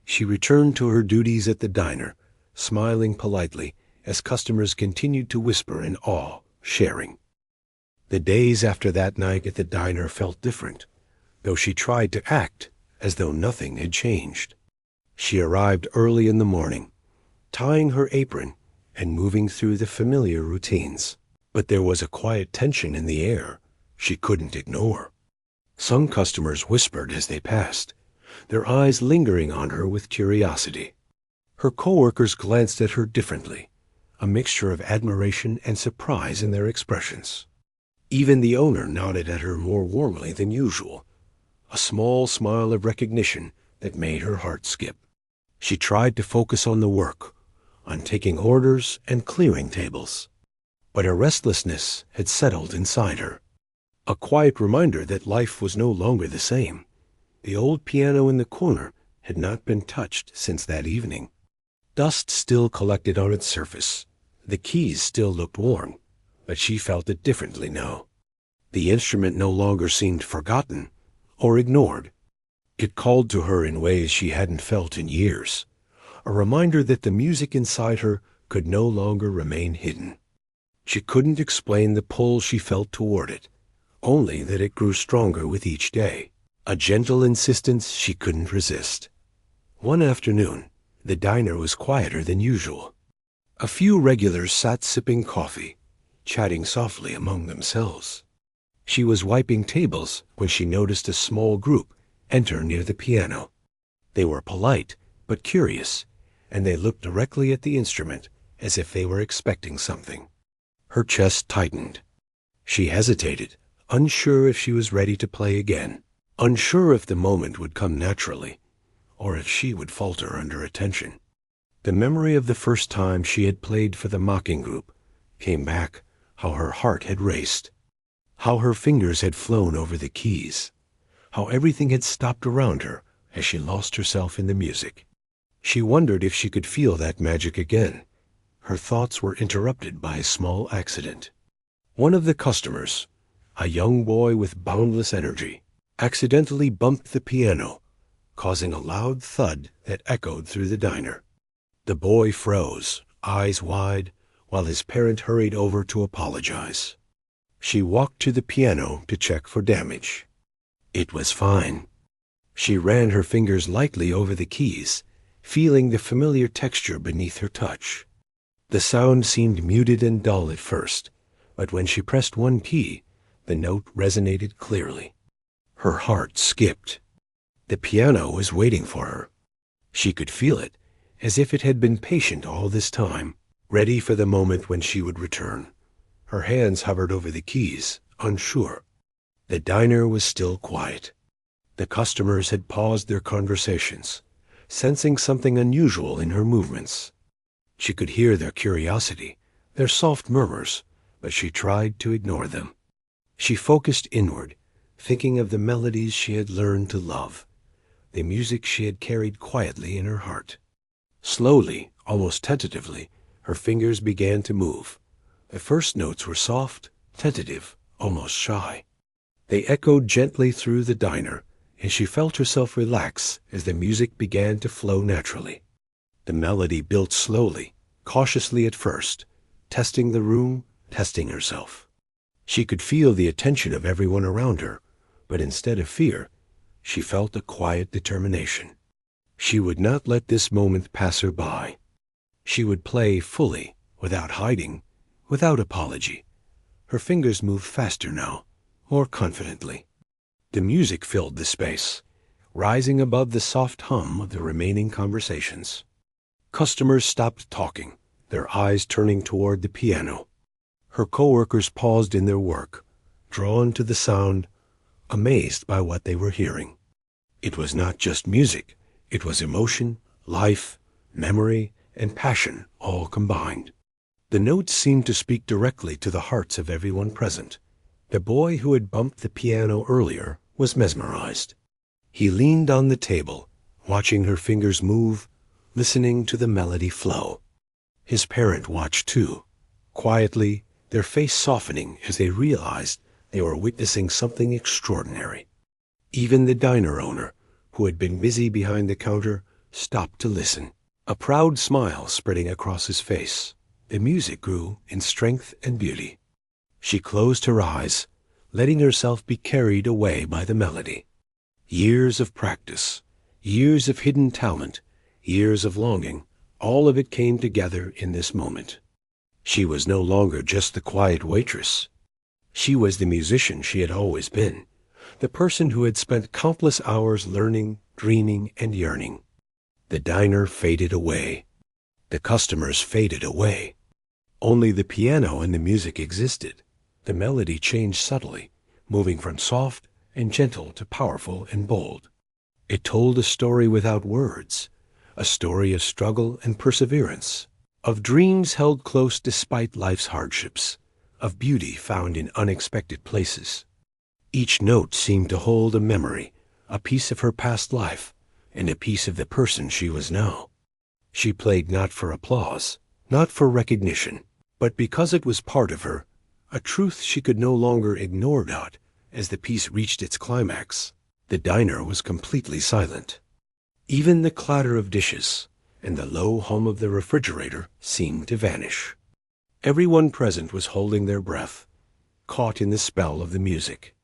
She returned to her duties at the diner, smiling politely as customers continued to whisper in awe, sharing. The days after that night at the diner felt different, though she tried to act as though nothing had changed. She arrived early in the morning, tying her apron and moving through the familiar routines. But there was a quiet tension in the air she couldn't ignore. Some customers whispered as they passed, their eyes lingering on her with curiosity. Her coworkers glanced at her differently, a mixture of admiration and surprise in their expressions. Even the owner nodded at her more warmly than usual, a small smile of recognition that made her heart skip. She tried to focus on the work, on taking orders and clearing tables. But a restlessness had settled inside her, a quiet reminder that life was no longer the same. The old piano in the corner had not been touched since that evening. Dust still collected on its surface. The keys still looked worn, but she felt it differently now. The instrument no longer seemed forgotten or ignored. It called to her in ways she hadn't felt in years, a reminder that the music inside her could no longer remain hidden. She couldn't explain the pull she felt toward it, only that it grew stronger with each day, a gentle insistence she couldn't resist. One afternoon, the diner was quieter than usual. A few regulars sat sipping coffee, chatting softly among themselves. She was wiping tables when she noticed a small group enter near the piano. They were polite but curious, and they looked directly at the instrument as if they were expecting something. Her chest tightened. She hesitated, unsure if she was ready to play again, unsure if the moment would come naturally, or if she would falter under attention. The memory of the first time she had played for the mocking group came back, how her heart had raced, how her fingers had flown over the keys, how everything had stopped around her as she lost herself in the music. She wondered if she could feel that magic again. Her thoughts were interrupted by a small accident. One of the customers, a young boy with boundless energy, accidentally bumped the piano, causing a loud thud that echoed through the diner. The boy froze, eyes wide, while his parent hurried over to apologize. She walked to the piano to check for damage. It was fine. She ran her fingers lightly over the keys, feeling the familiar texture beneath her touch. The sound seemed muted and dull at first, but when she pressed one key, the note resonated clearly. Her heart skipped. The piano was waiting for her. She could feel it, as if it had been patient all this time, ready for the moment when she would return. Her hands hovered over the keys, unsure. The diner was still quiet. The customers had paused their conversations, sensing something unusual in her movements. She could hear their curiosity, their soft murmurs, but she tried to ignore them. She focused inward, thinking of the melodies she had learned to love, the music she had carried quietly in her heart. Slowly, almost tentatively, her fingers began to move. The first notes were soft, tentative, almost shy. They echoed gently through the diner, and she felt herself relax as the music began to flow naturally. The melody built slowly, cautiously at first, testing the room, testing herself. She could feel the attention of everyone around her, but instead of fear, she felt a quiet determination. She would not let this moment pass her by. She would play fully, without hiding, without apology. Her fingers moved faster now, more confidently. The music filled the space, rising above the soft hum of the remaining conversations. Customers stopped talking, their eyes turning toward the piano. Her coworkers paused in their work, drawn to the sound, amazed by what they were hearing. It was not just music. It was emotion, life, memory, and passion all combined. The notes seemed to speak directly to the hearts of everyone present. The boy who had bumped the piano earlier was mesmerized. He leaned on the table, watching her fingers move, listening to the melody flow. His parent watched too, quietly, their face softening as they realized they were witnessing something extraordinary. Even the diner owner, who had been busy behind the counter, stopped to listen, a proud smile spreading across his face. The music grew in strength and beauty. She closed her eyes, letting herself be carried away by the melody. Years of practice, years of hidden talent, years of longing, all of it came together in this moment. She was no longer just the quiet waitress. She was the musician she had always been, the person who had spent countless hours learning, dreaming, and yearning. The diner faded away. The customers faded away. Only the piano and the music existed. The melody changed subtly, moving from soft and gentle to powerful and bold. It told a story without words, a story of struggle and perseverance, of dreams held close despite life's hardships, of beauty found in unexpected places. Each note seemed to hold a memory, a piece of her past life, and a piece of the person she was now. She played not for applause, not for recognition, but because it was part of her, a truth she could no longer ignore. As the piece reached its climax, the diner was completely silent. Even the clatter of dishes and the low hum of the refrigerator seemed to vanish. Everyone present was holding their breath, caught in the spell of the music.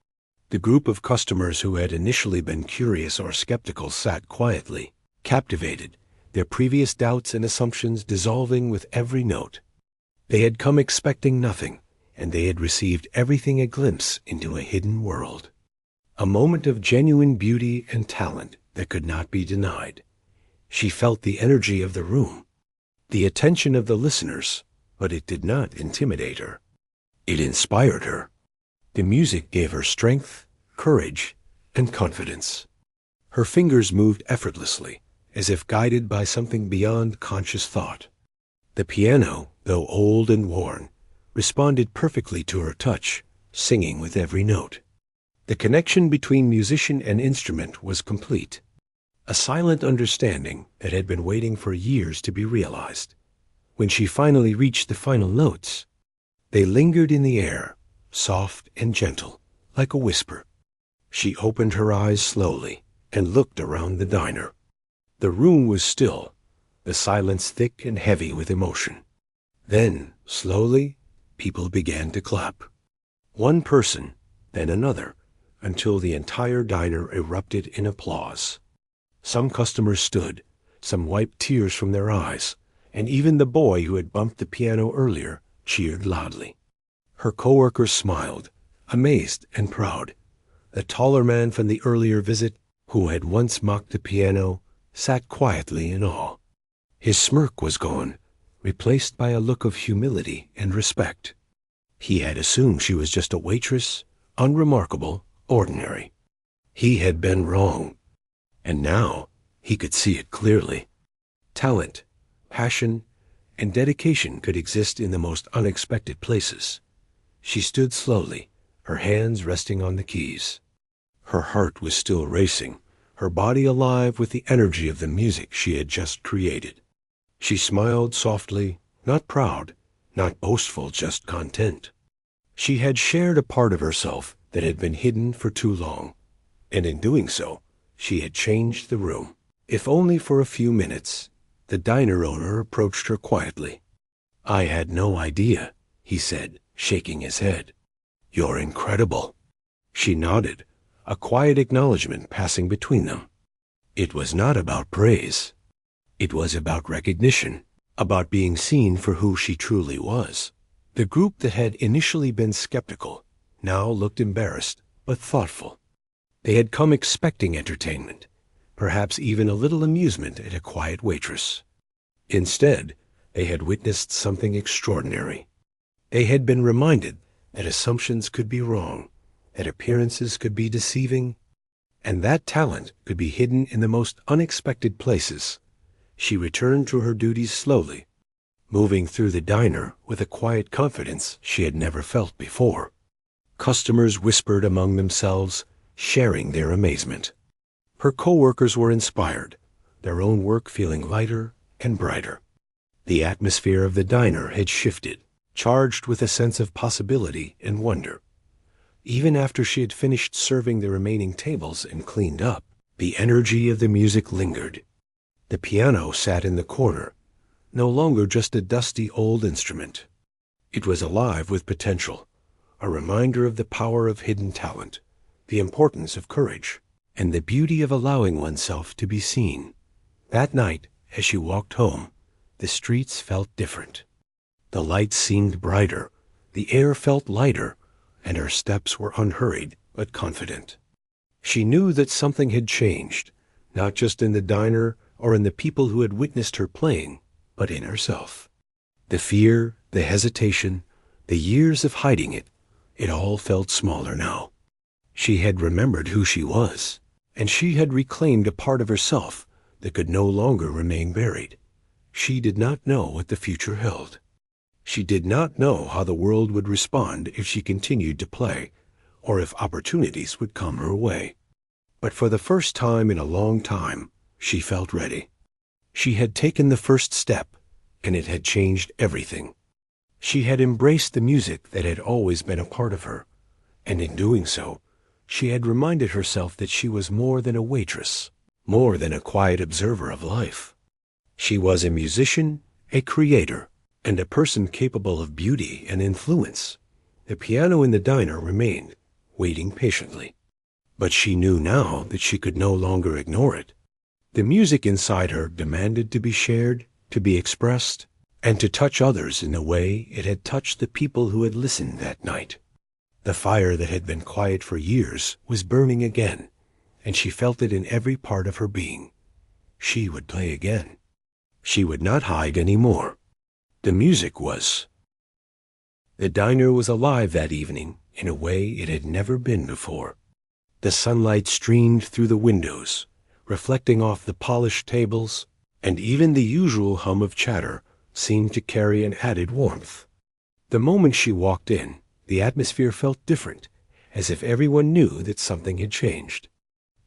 The group of customers who had initially been curious or skeptical sat quietly, captivated, their previous doubts and assumptions dissolving with every note. They had come expecting nothing, and they had received everything, a glimpse into a hidden world. A moment of genuine beauty and talent that could not be denied. She felt the energy of the room, the attention of the listeners, but it did not intimidate her. It inspired her. The music gave her strength, courage, and confidence. Her fingers moved effortlessly, as if guided by something beyond conscious thought. The piano, though old and worn, responded perfectly to her touch, singing with every note. The connection between musician and instrument was complete, a silent understanding that had been waiting for years to be realized. When she finally reached the final notes, they lingered in the air, soft and gentle, like a whisper. She opened her eyes slowly and looked around the diner. The room was still, the silence thick and heavy with emotion. Then, slowly, people began to clap. One person, then another, until the entire diner erupted in applause. Some customers stood, some wiped tears from their eyes, and even the boy who had bumped the piano earlier cheered loudly. Her coworkers smiled, amazed and proud. The taller man from the earlier visit, who had once mocked the piano, sat quietly in awe. His smirk was gone, replaced by a look of humility and respect. He had assumed she was just a waitress, unremarkable, ordinary. He had been wrong, and now he could see it clearly. Talent, passion, and dedication could exist in the most unexpected places. She stood slowly, her hands resting on the keys. Her heart was still racing, her body alive with the energy of the music she had just created. She smiled softly, not proud, not boastful, just content. She had shared a part of herself that had been hidden for too long, and in doing so, she had changed the room. If only for a few minutes. The diner owner approached her quietly. "I had no idea," he said, shaking his head. "You're incredible." She nodded, a quiet acknowledgement passing between them. It was not about praise. It was about recognition, about being seen for who she truly was. The group that had initially been skeptical now looked embarrassed but thoughtful. They had come expecting entertainment, perhaps even a little amusement at a quiet waitress. Instead, they had witnessed something extraordinary. They had been reminded that assumptions could be wrong, that appearances could be deceiving, And that talent could be hidden in the most unexpected places. She returned to her duties slowly, moving through the diner with a quiet confidence she had never felt before. Customers whispered among themselves, sharing their amazement. Her co-workers were inspired, their own work feeling lighter and brighter. The atmosphere of the diner had shifted, charged with a sense of possibility and wonder. Even after she had finished serving the remaining tables and cleaned up, the energy of the music lingered. The piano sat in the corner, no longer just a dusty old instrument. It was alive with potential, a reminder of the power of hidden talent, the importance of courage, and the beauty of allowing oneself to be seen. That night, as she walked home, the streets felt different. The lights seemed brighter, the air felt lighter, and her steps were unhurried but confident. She knew that something had changed, not just in the diner or in the people who had witnessed her playing, but in herself. The fear, the hesitation, the years of hiding it all felt smaller now. She had remembered who she was, and she had reclaimed a part of herself that could no longer remain buried. She did not know what the future held. She did not know how the world would respond if she continued to play, or if opportunities would come her way. But for the first time in a long time, she felt ready. She had taken the first step, and it had changed everything. She had embraced the music that had always been a part of her, and in doing so, she had reminded herself that she was more than a waitress, more than a quiet observer of life. She was a musician, a creator, and a person capable of beauty and influence. The piano in the diner remained, waiting patiently. But she knew now that she could no longer ignore it. The music inside her demanded to be shared, to be expressed, and to touch others in the way it had touched the people who had listened that night. The fire that had been quiet for years was burning again, and she felt it in every part of her being. She would play again. She would not hide any more. The music was. The diner was alive that evening in a way it had never been before. The sunlight streamed through the windows, reflecting off the polished tables, and even the usual hum of chatter seemed to carry an added warmth. The moment she walked in, the atmosphere felt different, as if everyone knew that something had changed.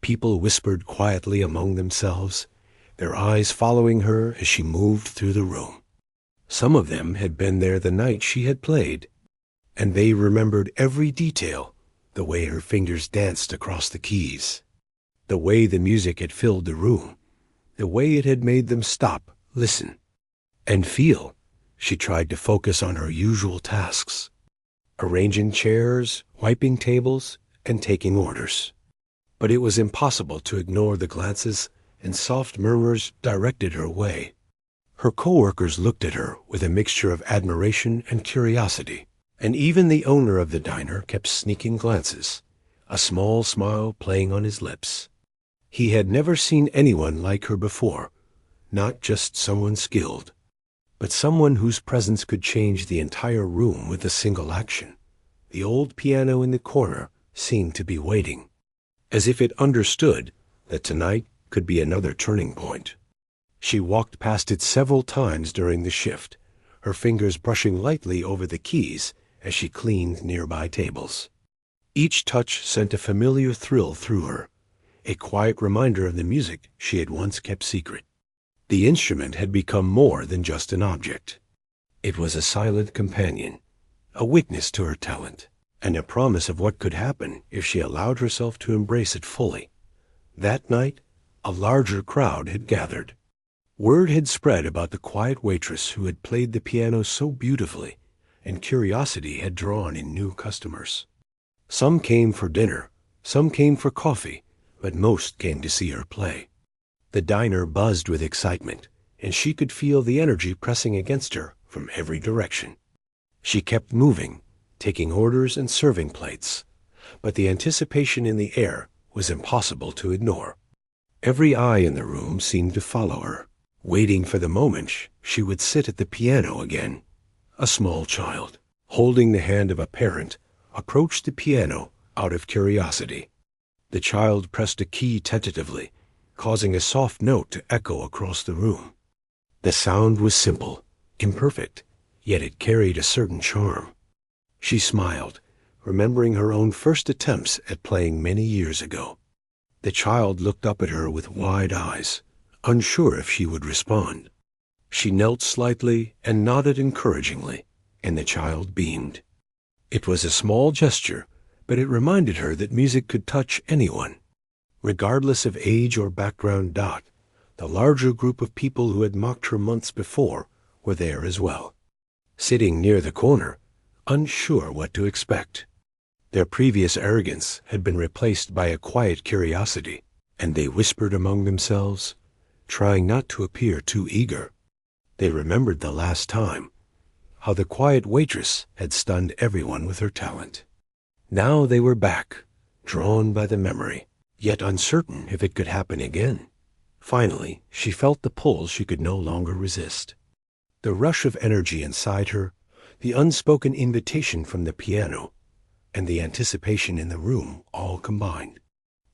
People whispered quietly among themselves, their eyes following her as she moved through the room. Some of them had been there the night she had played, and they remembered every detail, the way her fingers danced across the keys, the way the music had filled the room, the way it had made them stop, listen, and feel. She tried to focus on her usual tasks, arranging chairs, wiping tables, and taking orders. But it was impossible to ignore the glances and soft murmurs directed her way. Her co-workers looked at her with a mixture of admiration and curiosity, and even the owner of the diner kept sneaking glances, a small smile playing on his lips. He had never seen anyone like her before, not just someone skilled, but someone whose presence could change the entire room with a single action. The old piano in the corner seemed to be waiting, as if it understood that tonight could be another turning point. She walked past it several times during the shift, her fingers brushing lightly over the keys as she cleaned nearby tables. Each touch sent a familiar thrill through her, a quiet reminder of the music she had once kept secret. The instrument had become more than just an object. It was a silent companion, a witness to her talent, and a promise of what could happen if she allowed herself to embrace it fully. That night, a larger crowd had gathered. Word had spread about the quiet waitress who had played the piano so beautifully, and curiosity had drawn in new customers. Some came for dinner, some came for coffee, but most came to see her play. The diner buzzed with excitement, and she could feel the energy pressing against her from every direction. She kept moving, taking orders and serving plates, but the anticipation in the air was impossible to ignore. Every eye in the room seemed to follow her, waiting for the moment she would sit at the piano again. A small child, holding the hand of a parent, approached the piano out of curiosity. The child pressed a key tentatively, causing a soft note to echo across the room. The sound was simple, imperfect, yet it carried a certain charm. She smiled, remembering her own first attempts at playing many years ago. The child looked up at her with wide eyes, unsure if she would respond. She knelt slightly and nodded encouragingly, and the child beamed. It was a small gesture, but it reminded her that music could touch anyone. Regardless of age or background. The larger group of people who had mocked her months before were there as well, sitting near the corner, unsure what to expect. Their previous arrogance had been replaced by a quiet curiosity, and they whispered among themselves, trying not to appear too eager. They remembered the last time, how the quiet waitress had stunned everyone with her talent. Now they were back, drawn by the memory, yet uncertain if it could happen again. Finally, she felt the pull she could no longer resist. The rush of energy inside her, the unspoken invitation from the piano, and the anticipation in the room all combined.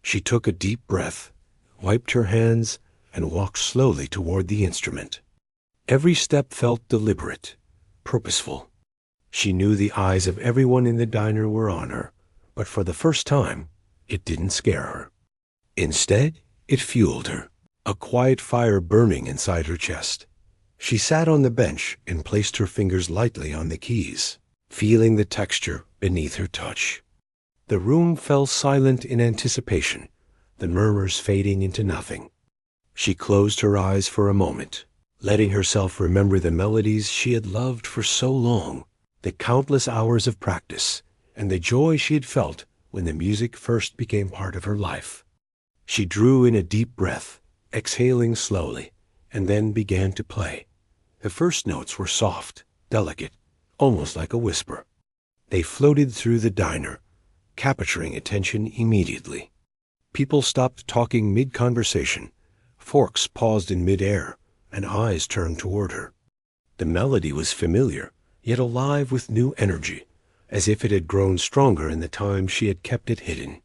She took a deep breath, wiped her hands, and walked slowly toward the instrument. Every step felt deliberate, purposeful. She knew the eyes of everyone in the diner were on her, but for the first time, it didn't scare her. Instead, it fueled her, a quiet fire burning inside her chest. She sat on the bench and placed her fingers lightly on the keys, feeling the texture beneath her touch. The room fell silent in anticipation, the murmurs fading into nothing. She closed her eyes for a moment, letting herself remember the melodies she had loved for so long, the countless hours of practice, and the joy she had felt when the music first became part of her life. She drew in a deep breath, exhaling slowly, and then began to play. The first notes were soft, delicate, almost like a whisper. They floated through the diner, capturing attention immediately. People stopped talking mid-conversation. Forks paused in mid-air, and eyes turned toward her. The melody was familiar, yet alive with new energy, as if it had grown stronger in the time she had kept it hidden.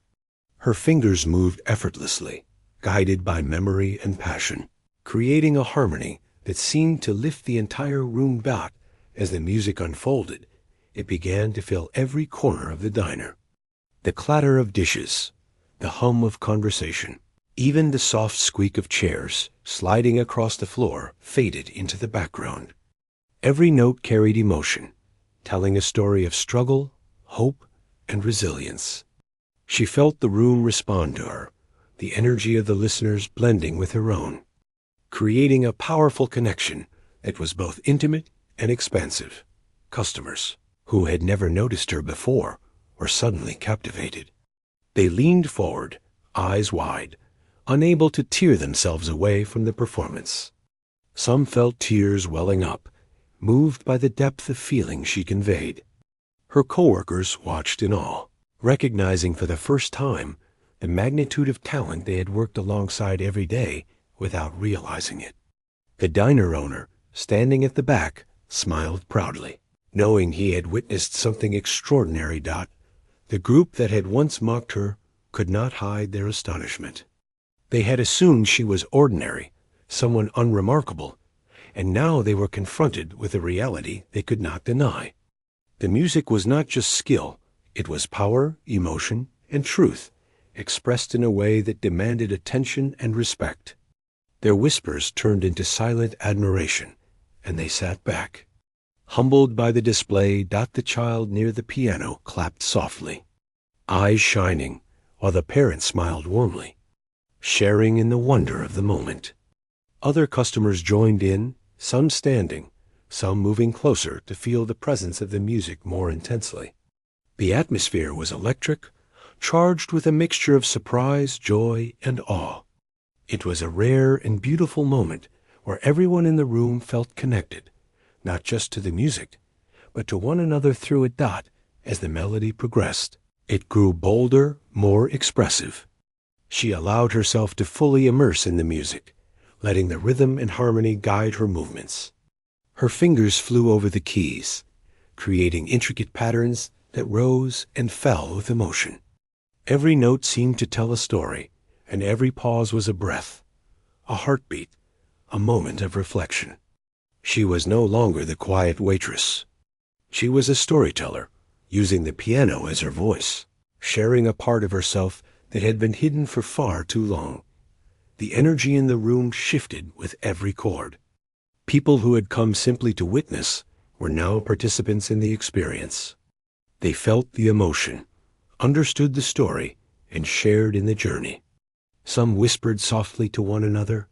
Her fingers moved effortlessly, guided by memory and passion, creating a harmony that seemed to lift the entire room back. As the music unfolded, it began to fill every corner of the diner. The clatter of dishes, the hum of conversation, even the soft squeak of chairs sliding across the floor faded into the background. Every note carried emotion, telling a story of struggle, hope, and resilience. She felt the room respond to her, the energy of the listeners blending with her own, creating a powerful connection that was both intimate and expansive. Customers, who had never noticed her before, were suddenly captivated. They leaned forward, eyes wide, unable to tear themselves away from the performance. Some felt tears welling up, moved by the depth of feeling she conveyed. Her coworkers watched in awe, recognizing for the first time the magnitude of talent they had worked alongside every day without realizing it. The diner owner, standing at the back, smiled proudly, knowing he had witnessed something extraordinary. The group that had once mocked her could not hide their astonishment. They had assumed she was ordinary, someone unremarkable, and now they were confronted with a reality they could not deny. The music was not just skill, it was power, emotion, and truth, expressed in a way that demanded attention and respect. Their whispers turned into silent admiration, and they sat back. Humbled by the display. The child near the piano clapped softly, eyes shining, while the parent smiled warmly, sharing in the wonder of the moment. Other customers joined in, some standing, some moving closer to feel the presence of the music more intensely. The atmosphere was electric, charged with a mixture of surprise, joy, and awe. It was a rare and beautiful moment where everyone in the room felt connected, not just to the music, but to one another through it. As the melody progressed, it grew bolder, more expressive. She allowed herself to fully immerse in the music, letting the rhythm and harmony guide her movements. Her fingers flew over the keys, creating intricate patterns that rose and fell with emotion. Every note seemed to tell a story, and every pause was a breath, a heartbeat, a moment of reflection. She was no longer the quiet waitress. She was a storyteller, using the piano as her voice, sharing a part of herself that had been hidden for far too long. The energy in the room shifted with every chord. People who had come simply to witness were now participants in the experience. They felt the emotion, understood the story, and shared in the journey. Some whispered softly to one another.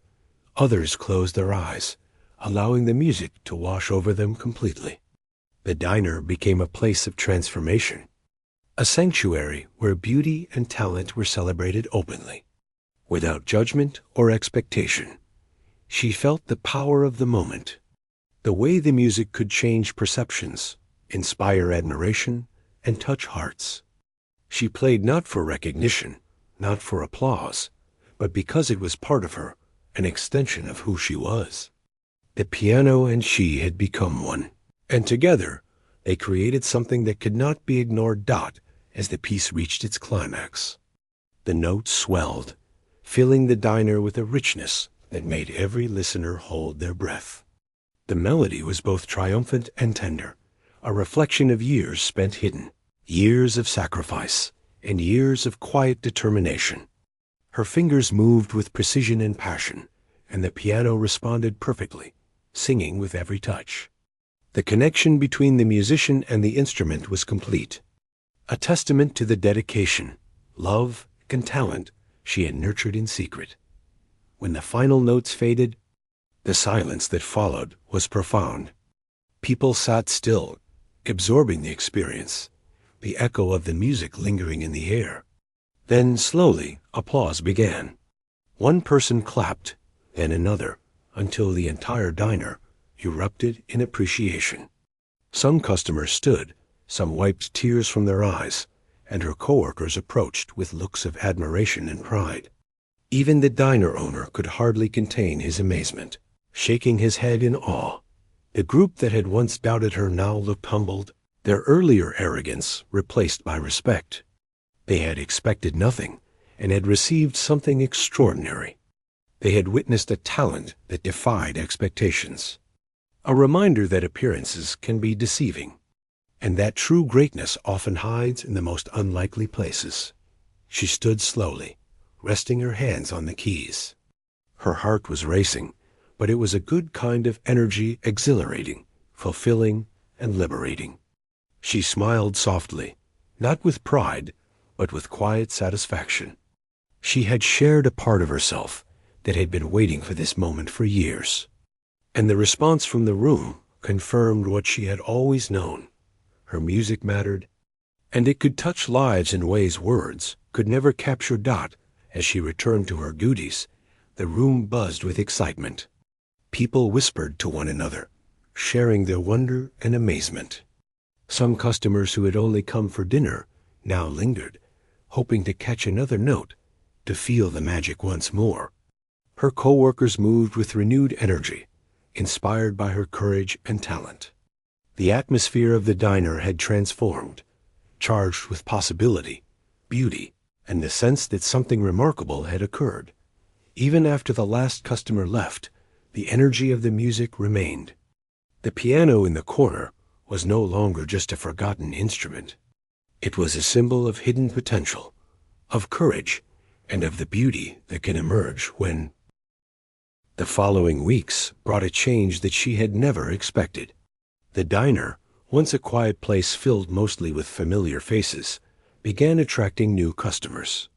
Others closed their eyes, allowing the music to wash over them completely. The diner became a place of transformation, a sanctuary where beauty and talent were celebrated openly, without judgment or expectation. She felt the power of the moment, the way the music could change perceptions, inspire admiration, and touch hearts. She played not for recognition, not for applause, but because it was part of her, an extension of who she was. The piano and she had become one, and together they created something that could not be ignored. As the piece reached its climax, the notes swelled, filling the diner with a richness that made every listener hold their breath. The melody was both triumphant and tender, a reflection of years spent hidden, years of sacrifice, and years of quiet determination. Her fingers moved with precision and passion, and the piano responded perfectly, singing with every touch. The connection between the musician and the instrument was complete, a testament to the dedication, love, and talent she had nurtured in secret. When the final notes faded, the silence that followed was profound. People sat still, absorbing the experience, the echo of the music lingering in the air. Then, slowly, applause began. One person clapped, then another, until the entire diner erupted in appreciation. Some customers stood, some wiped tears from their eyes, and her coworkers approached with looks of admiration and pride. Even the diner owner could hardly contain his amazement, shaking his head in awe. The group that had once doubted her now looked humbled, their earlier arrogance replaced by respect. They had expected nothing, and had received something extraordinary. They had witnessed a talent that defied expectations, a reminder that appearances can be deceiving, and that true greatness often hides in the most unlikely places. She stood slowly, resting her hands on the keys. Her heart was racing, but it was a good kind of energy, exhilarating, fulfilling, and liberating. She smiled softly, not with pride, but with quiet satisfaction. She had shared a part of herself that had been waiting for this moment for years. And the response from the room confirmed what she had always known. Her music mattered, and it could touch lives in ways words could never capture. As she returned to her duties, the room buzzed with excitement. People whispered to one another, sharing their wonder and amazement. Some customers who had only come for dinner now lingered, hoping to catch another note, to feel the magic once more. Her co-workers moved with renewed energy, inspired by her courage and talent. The atmosphere of the diner had transformed, charged with possibility, beauty, and the sense that something remarkable had occurred. Even after the last customer left, the energy of the music remained. The piano in the corner was no longer just a forgotten instrument. It was a symbol of hidden potential, of courage, and of the beauty that can emerge when. The following weeks brought a change that she had never expected. The diner, once a quiet place filled mostly with familiar faces, began attracting new customers.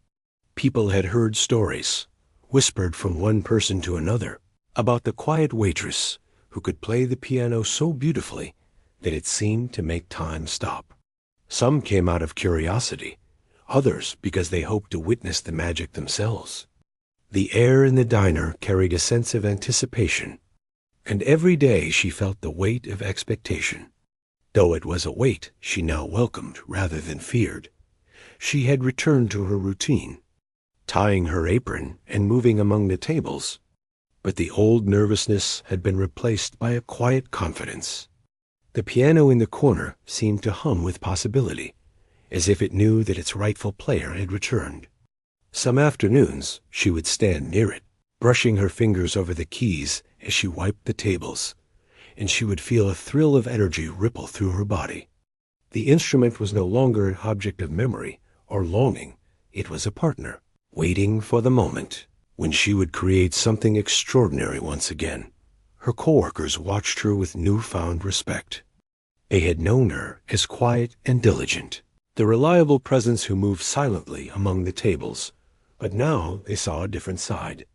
People had heard stories, whispered from one person to another, about the quiet waitress who could play the piano so beautifully that it seemed to make time stop. Some came out of curiosity, others because they hoped to witness the magic themselves. The air in the diner carried a sense of anticipation, and every day she felt the weight of expectation. Though it was a weight she now welcomed rather than feared. She had returned to her routine, tying her apron and moving among the tables, but the old nervousness had been replaced by a quiet confidence. The piano in the corner seemed to hum with possibility, as if it knew that its rightful player had returned. Some afternoons she would stand near it, brushing her fingers over the keys as she wiped the tables, and she would feel a thrill of energy ripple through her body. The instrument was no longer an object of memory or longing. It was a partner, waiting for the moment when she would create something extraordinary once again. Her coworkers watched her with newfound respect. They had known her as quiet and diligent, the reliable presence who moved silently among the tables, but now they saw a different side.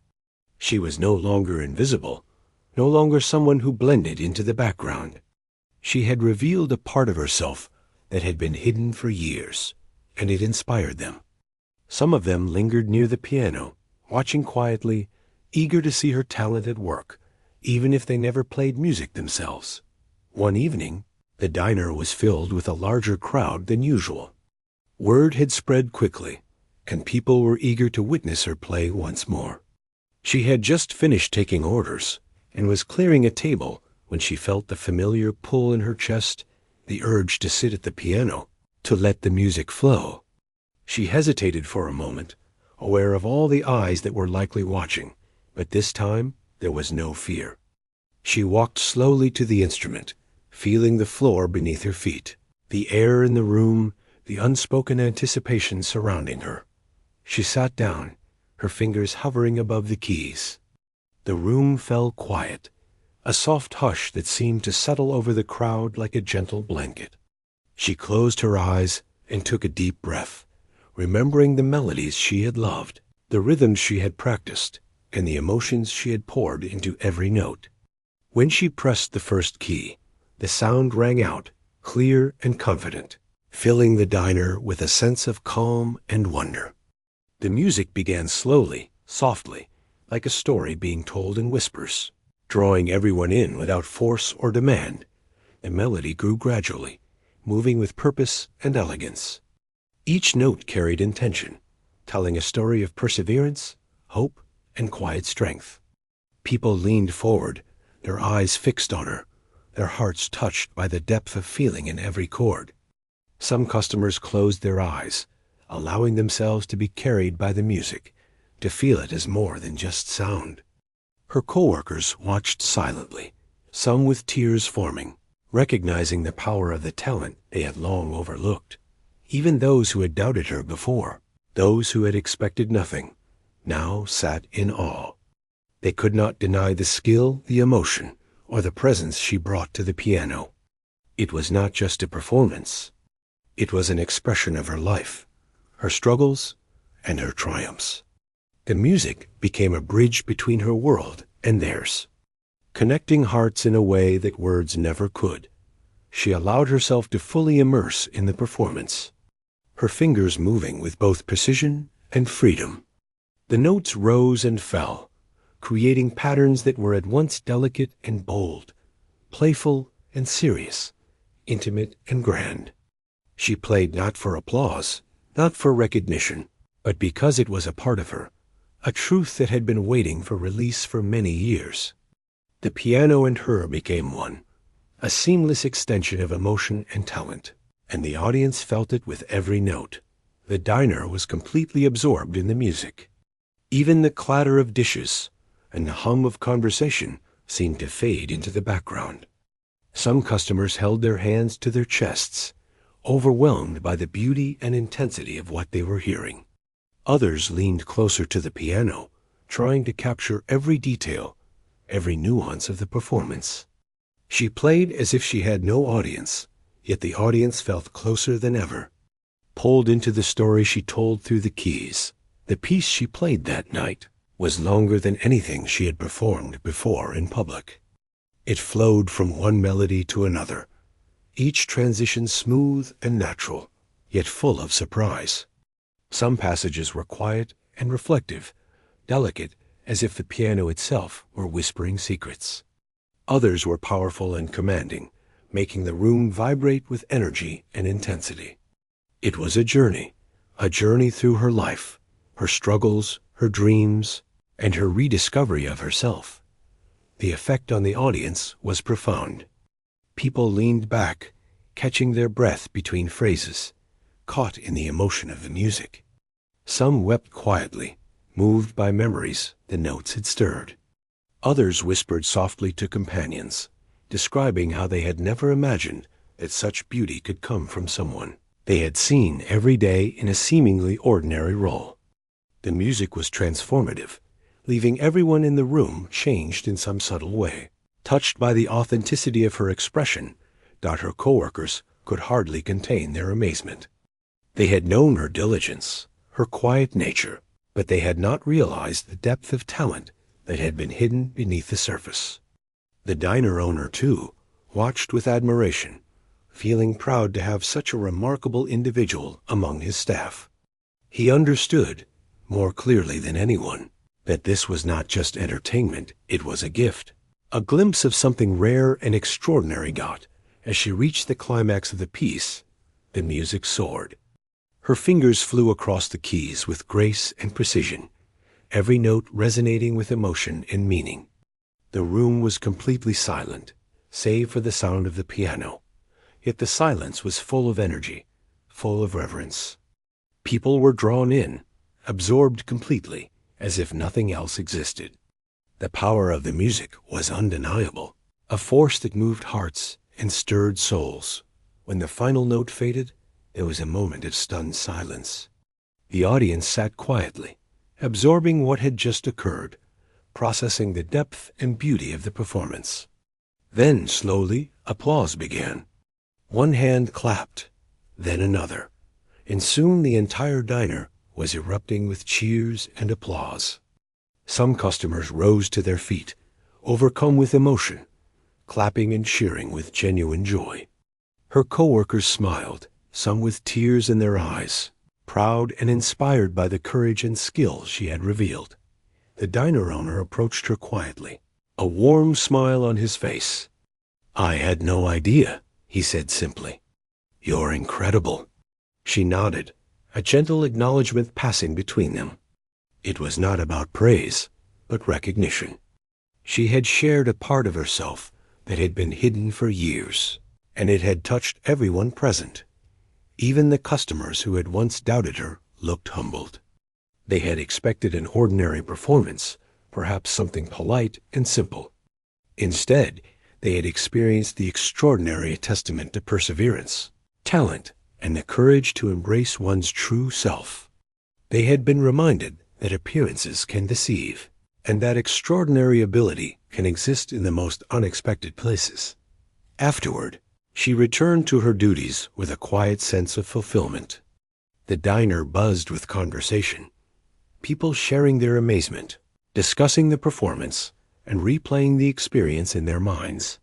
She was no longer invisible, no longer someone who blended into the background. She had revealed a part of herself that had been hidden for years, and it inspired them. Some of them lingered near the piano, watching quietly, eager to see her talent at work, even if they never played music themselves. One evening, the diner was filled with a larger crowd than usual. Word had spread quickly, and people were eager to witness her play once more. She had just finished taking orders and was clearing a table when she felt the familiar pull in her chest, the urge to sit at the piano, to let the music flow. She hesitated for a moment, aware of all the eyes that were likely watching, but this time there was no fear. She walked slowly to the instrument, feeling the floor beneath her feet, the air in the room, the unspoken anticipation surrounding her. She sat down, her fingers hovering above the keys. The room fell quiet, a soft hush that seemed to settle over the crowd like a gentle blanket. She closed her eyes and took a deep breath, remembering the melodies she had loved, the rhythms she had practiced, and the emotions she had poured into every note. When she pressed the first key, the sound rang out, clear and confident, filling the diner with a sense of calm and wonder. The music began slowly, softly, like a story being told in whispers, drawing everyone in without force or demand. The melody grew gradually, moving with purpose and elegance. Each note carried intention, telling a story of perseverance, hope, and quiet strength. People leaned forward, their eyes fixed on her, their hearts touched by the depth of feeling in every chord. Some customers closed their eyes, allowing themselves to be carried by the music, to feel it as more than just sound. Her coworkers watched silently, some with tears forming, recognizing the power of the talent they had long overlooked. Even those who had doubted her before, those who had expected nothing, now sat in awe. They could not deny the skill, the emotion, or the presence she brought to the piano. It was not just a performance. It was an expression of her life, her struggles, and her triumphs. The music became a bridge between her world and theirs, connecting hearts in a way that words never could. She allowed herself to fully immerse in the performance, her fingers moving with both precision and freedom. The notes rose and fell, creating patterns that were at once delicate and bold, playful and serious, intimate and grand. She played not for applause, not for recognition, but because it was a part of her, a truth that had been waiting for release for many years. The piano and her became one, a seamless extension of emotion and talent, and the audience felt it with every note. The diner was completely absorbed in the music. Even the clatter of dishes and the hum of conversation seemed to fade into the background. Some customers held their hands to their chests, overwhelmed by the beauty and intensity of what they were hearing. Others leaned closer to the piano, trying to capture every detail, every nuance of the performance. She played as if she had no audience, yet the audience felt closer than ever, pulled into the story she told through the keys. The piece she played that night was longer than anything she had performed before in public. It flowed from one melody to another, each transition smooth and natural, yet full of surprise. Some passages were quiet and reflective, delicate as if the piano itself were whispering secrets. Others were powerful and commanding, making the room vibrate with energy and intensity. It was a journey through her life, her struggles, her dreams, and her rediscovery of herself. The effect on the audience was profound. People leaned back, catching their breath between phrases, caught in the emotion of the music. Some wept quietly, moved by memories the notes had stirred. Others whispered softly to companions, describing how they had never imagined that such beauty could come from someone they had seen every day in a seemingly ordinary role. The music was transformative, leaving everyone in the room changed in some subtle way. Touched by the authenticity of her expression, her coworkers could hardly contain their amazement. They had known her diligence, her quiet nature, but they had not realized the depth of talent that had been hidden beneath the surface. The diner owner, too, watched with admiration, feeling proud to have such a remarkable individual among his staff. He understood, more clearly than anyone, that this was not just entertainment, it was a gift. A glimpse of something rare and extraordinary got, as she reached the climax of the piece, the music soared. Her fingers flew across the keys with grace and precision, every note resonating with emotion and meaning. The room was completely silent, save for the sound of the piano. Yet the silence was full of energy, full of reverence. People were drawn in, absorbed completely, as if nothing else existed. The power of the music was undeniable, a force that moved hearts and stirred souls. When the final note faded, there was a moment of stunned silence. The audience sat quietly, absorbing what had just occurred, processing the depth and beauty of the performance. Then, slowly, applause began. One hand clapped, then another, and soon the entire diner was erupting with cheers and applause. Some customers rose to their feet, overcome with emotion, clapping and cheering with genuine joy. Her coworkers smiled, some with tears in their eyes, proud and inspired by the courage and skill she had revealed. The diner owner approached her quietly, a warm smile on his face. "I had no idea," he said simply. "You're incredible." She nodded, a gentle acknowledgement passing between them. It was not about praise, but recognition. She had shared a part of herself that had been hidden for years, and it had touched everyone present. Even the customers who had once doubted her looked humbled. They had expected an ordinary performance, perhaps something polite and simple. Instead, they had experienced the extraordinary testament to perseverance, talent, and the courage to embrace one's true self. They had been reminded that appearances can deceive, and that extraordinary ability can exist in the most unexpected places. Afterward, she returned to her duties with a quiet sense of fulfillment. The diner buzzed with conversation, people sharing their amazement, discussing the performance, and replaying the experience in their minds.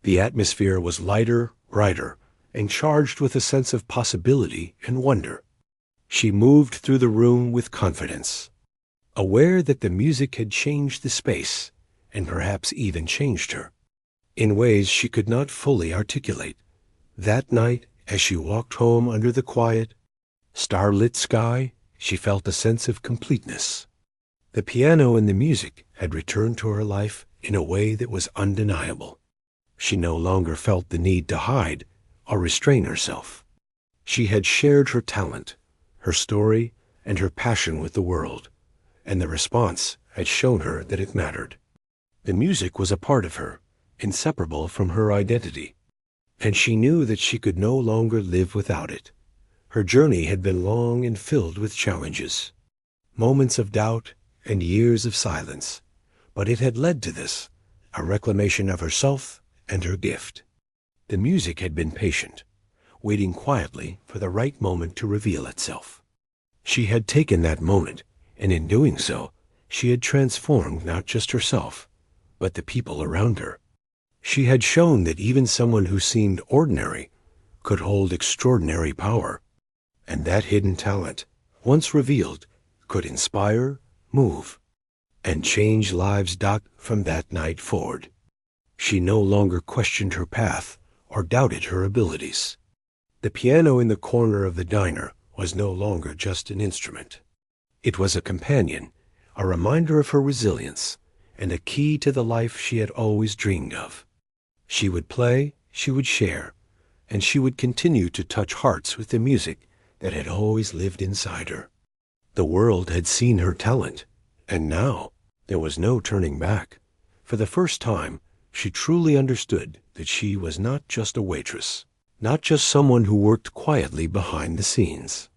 The atmosphere was lighter, brighter, and charged with a sense of possibility and wonder. She moved through the room with confidence, aware that the music had changed the space, and perhaps even changed her, in ways she could not fully articulate. That night, as she walked home under the quiet, starlit sky, she felt a sense of completeness. The piano and the music had returned to her life in a way that was undeniable. She no longer felt the need to hide or restrain herself. She had shared her talent, her story, and her passion with the world, and the response had shown her that it mattered. The music was a part of her, inseparable from her identity, and she knew that she could no longer live without it. Her journey had been long and filled with challenges, moments of doubt and years of silence, but it had led to this, a reclamation of herself and her gift. The music had been patient, waiting quietly for the right moment to reveal itself. She had taken that moment, and in doing so, she had transformed not just herself, but the people around her. She had shown that even someone who seemed ordinary could hold extraordinary power, and that hidden talent, once revealed, could inspire, move, and change lives. From that night forward, she no longer questioned her path or doubted her abilities. The piano in the corner of the diner was no longer just an instrument. It was a companion, a reminder of her resilience, and a key to the life she had always dreamed of. She would play, she would share, and she would continue to touch hearts with the music that had always lived inside her. The world had seen her talent, and now there was no turning back. For the first time, she truly understood that she was not just a waitress, not just someone who worked quietly behind the scenes.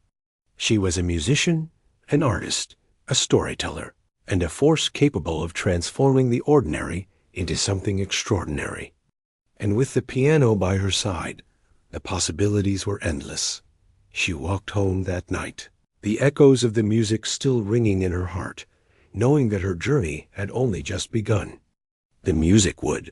She was a musician, an artist, a storyteller, and a force capable of transforming the ordinary into something extraordinary. And with the piano by her side, the possibilities were endless. She walked home that night, the echoes of the music still ringing in her heart, knowing that her journey had only just begun. The music would,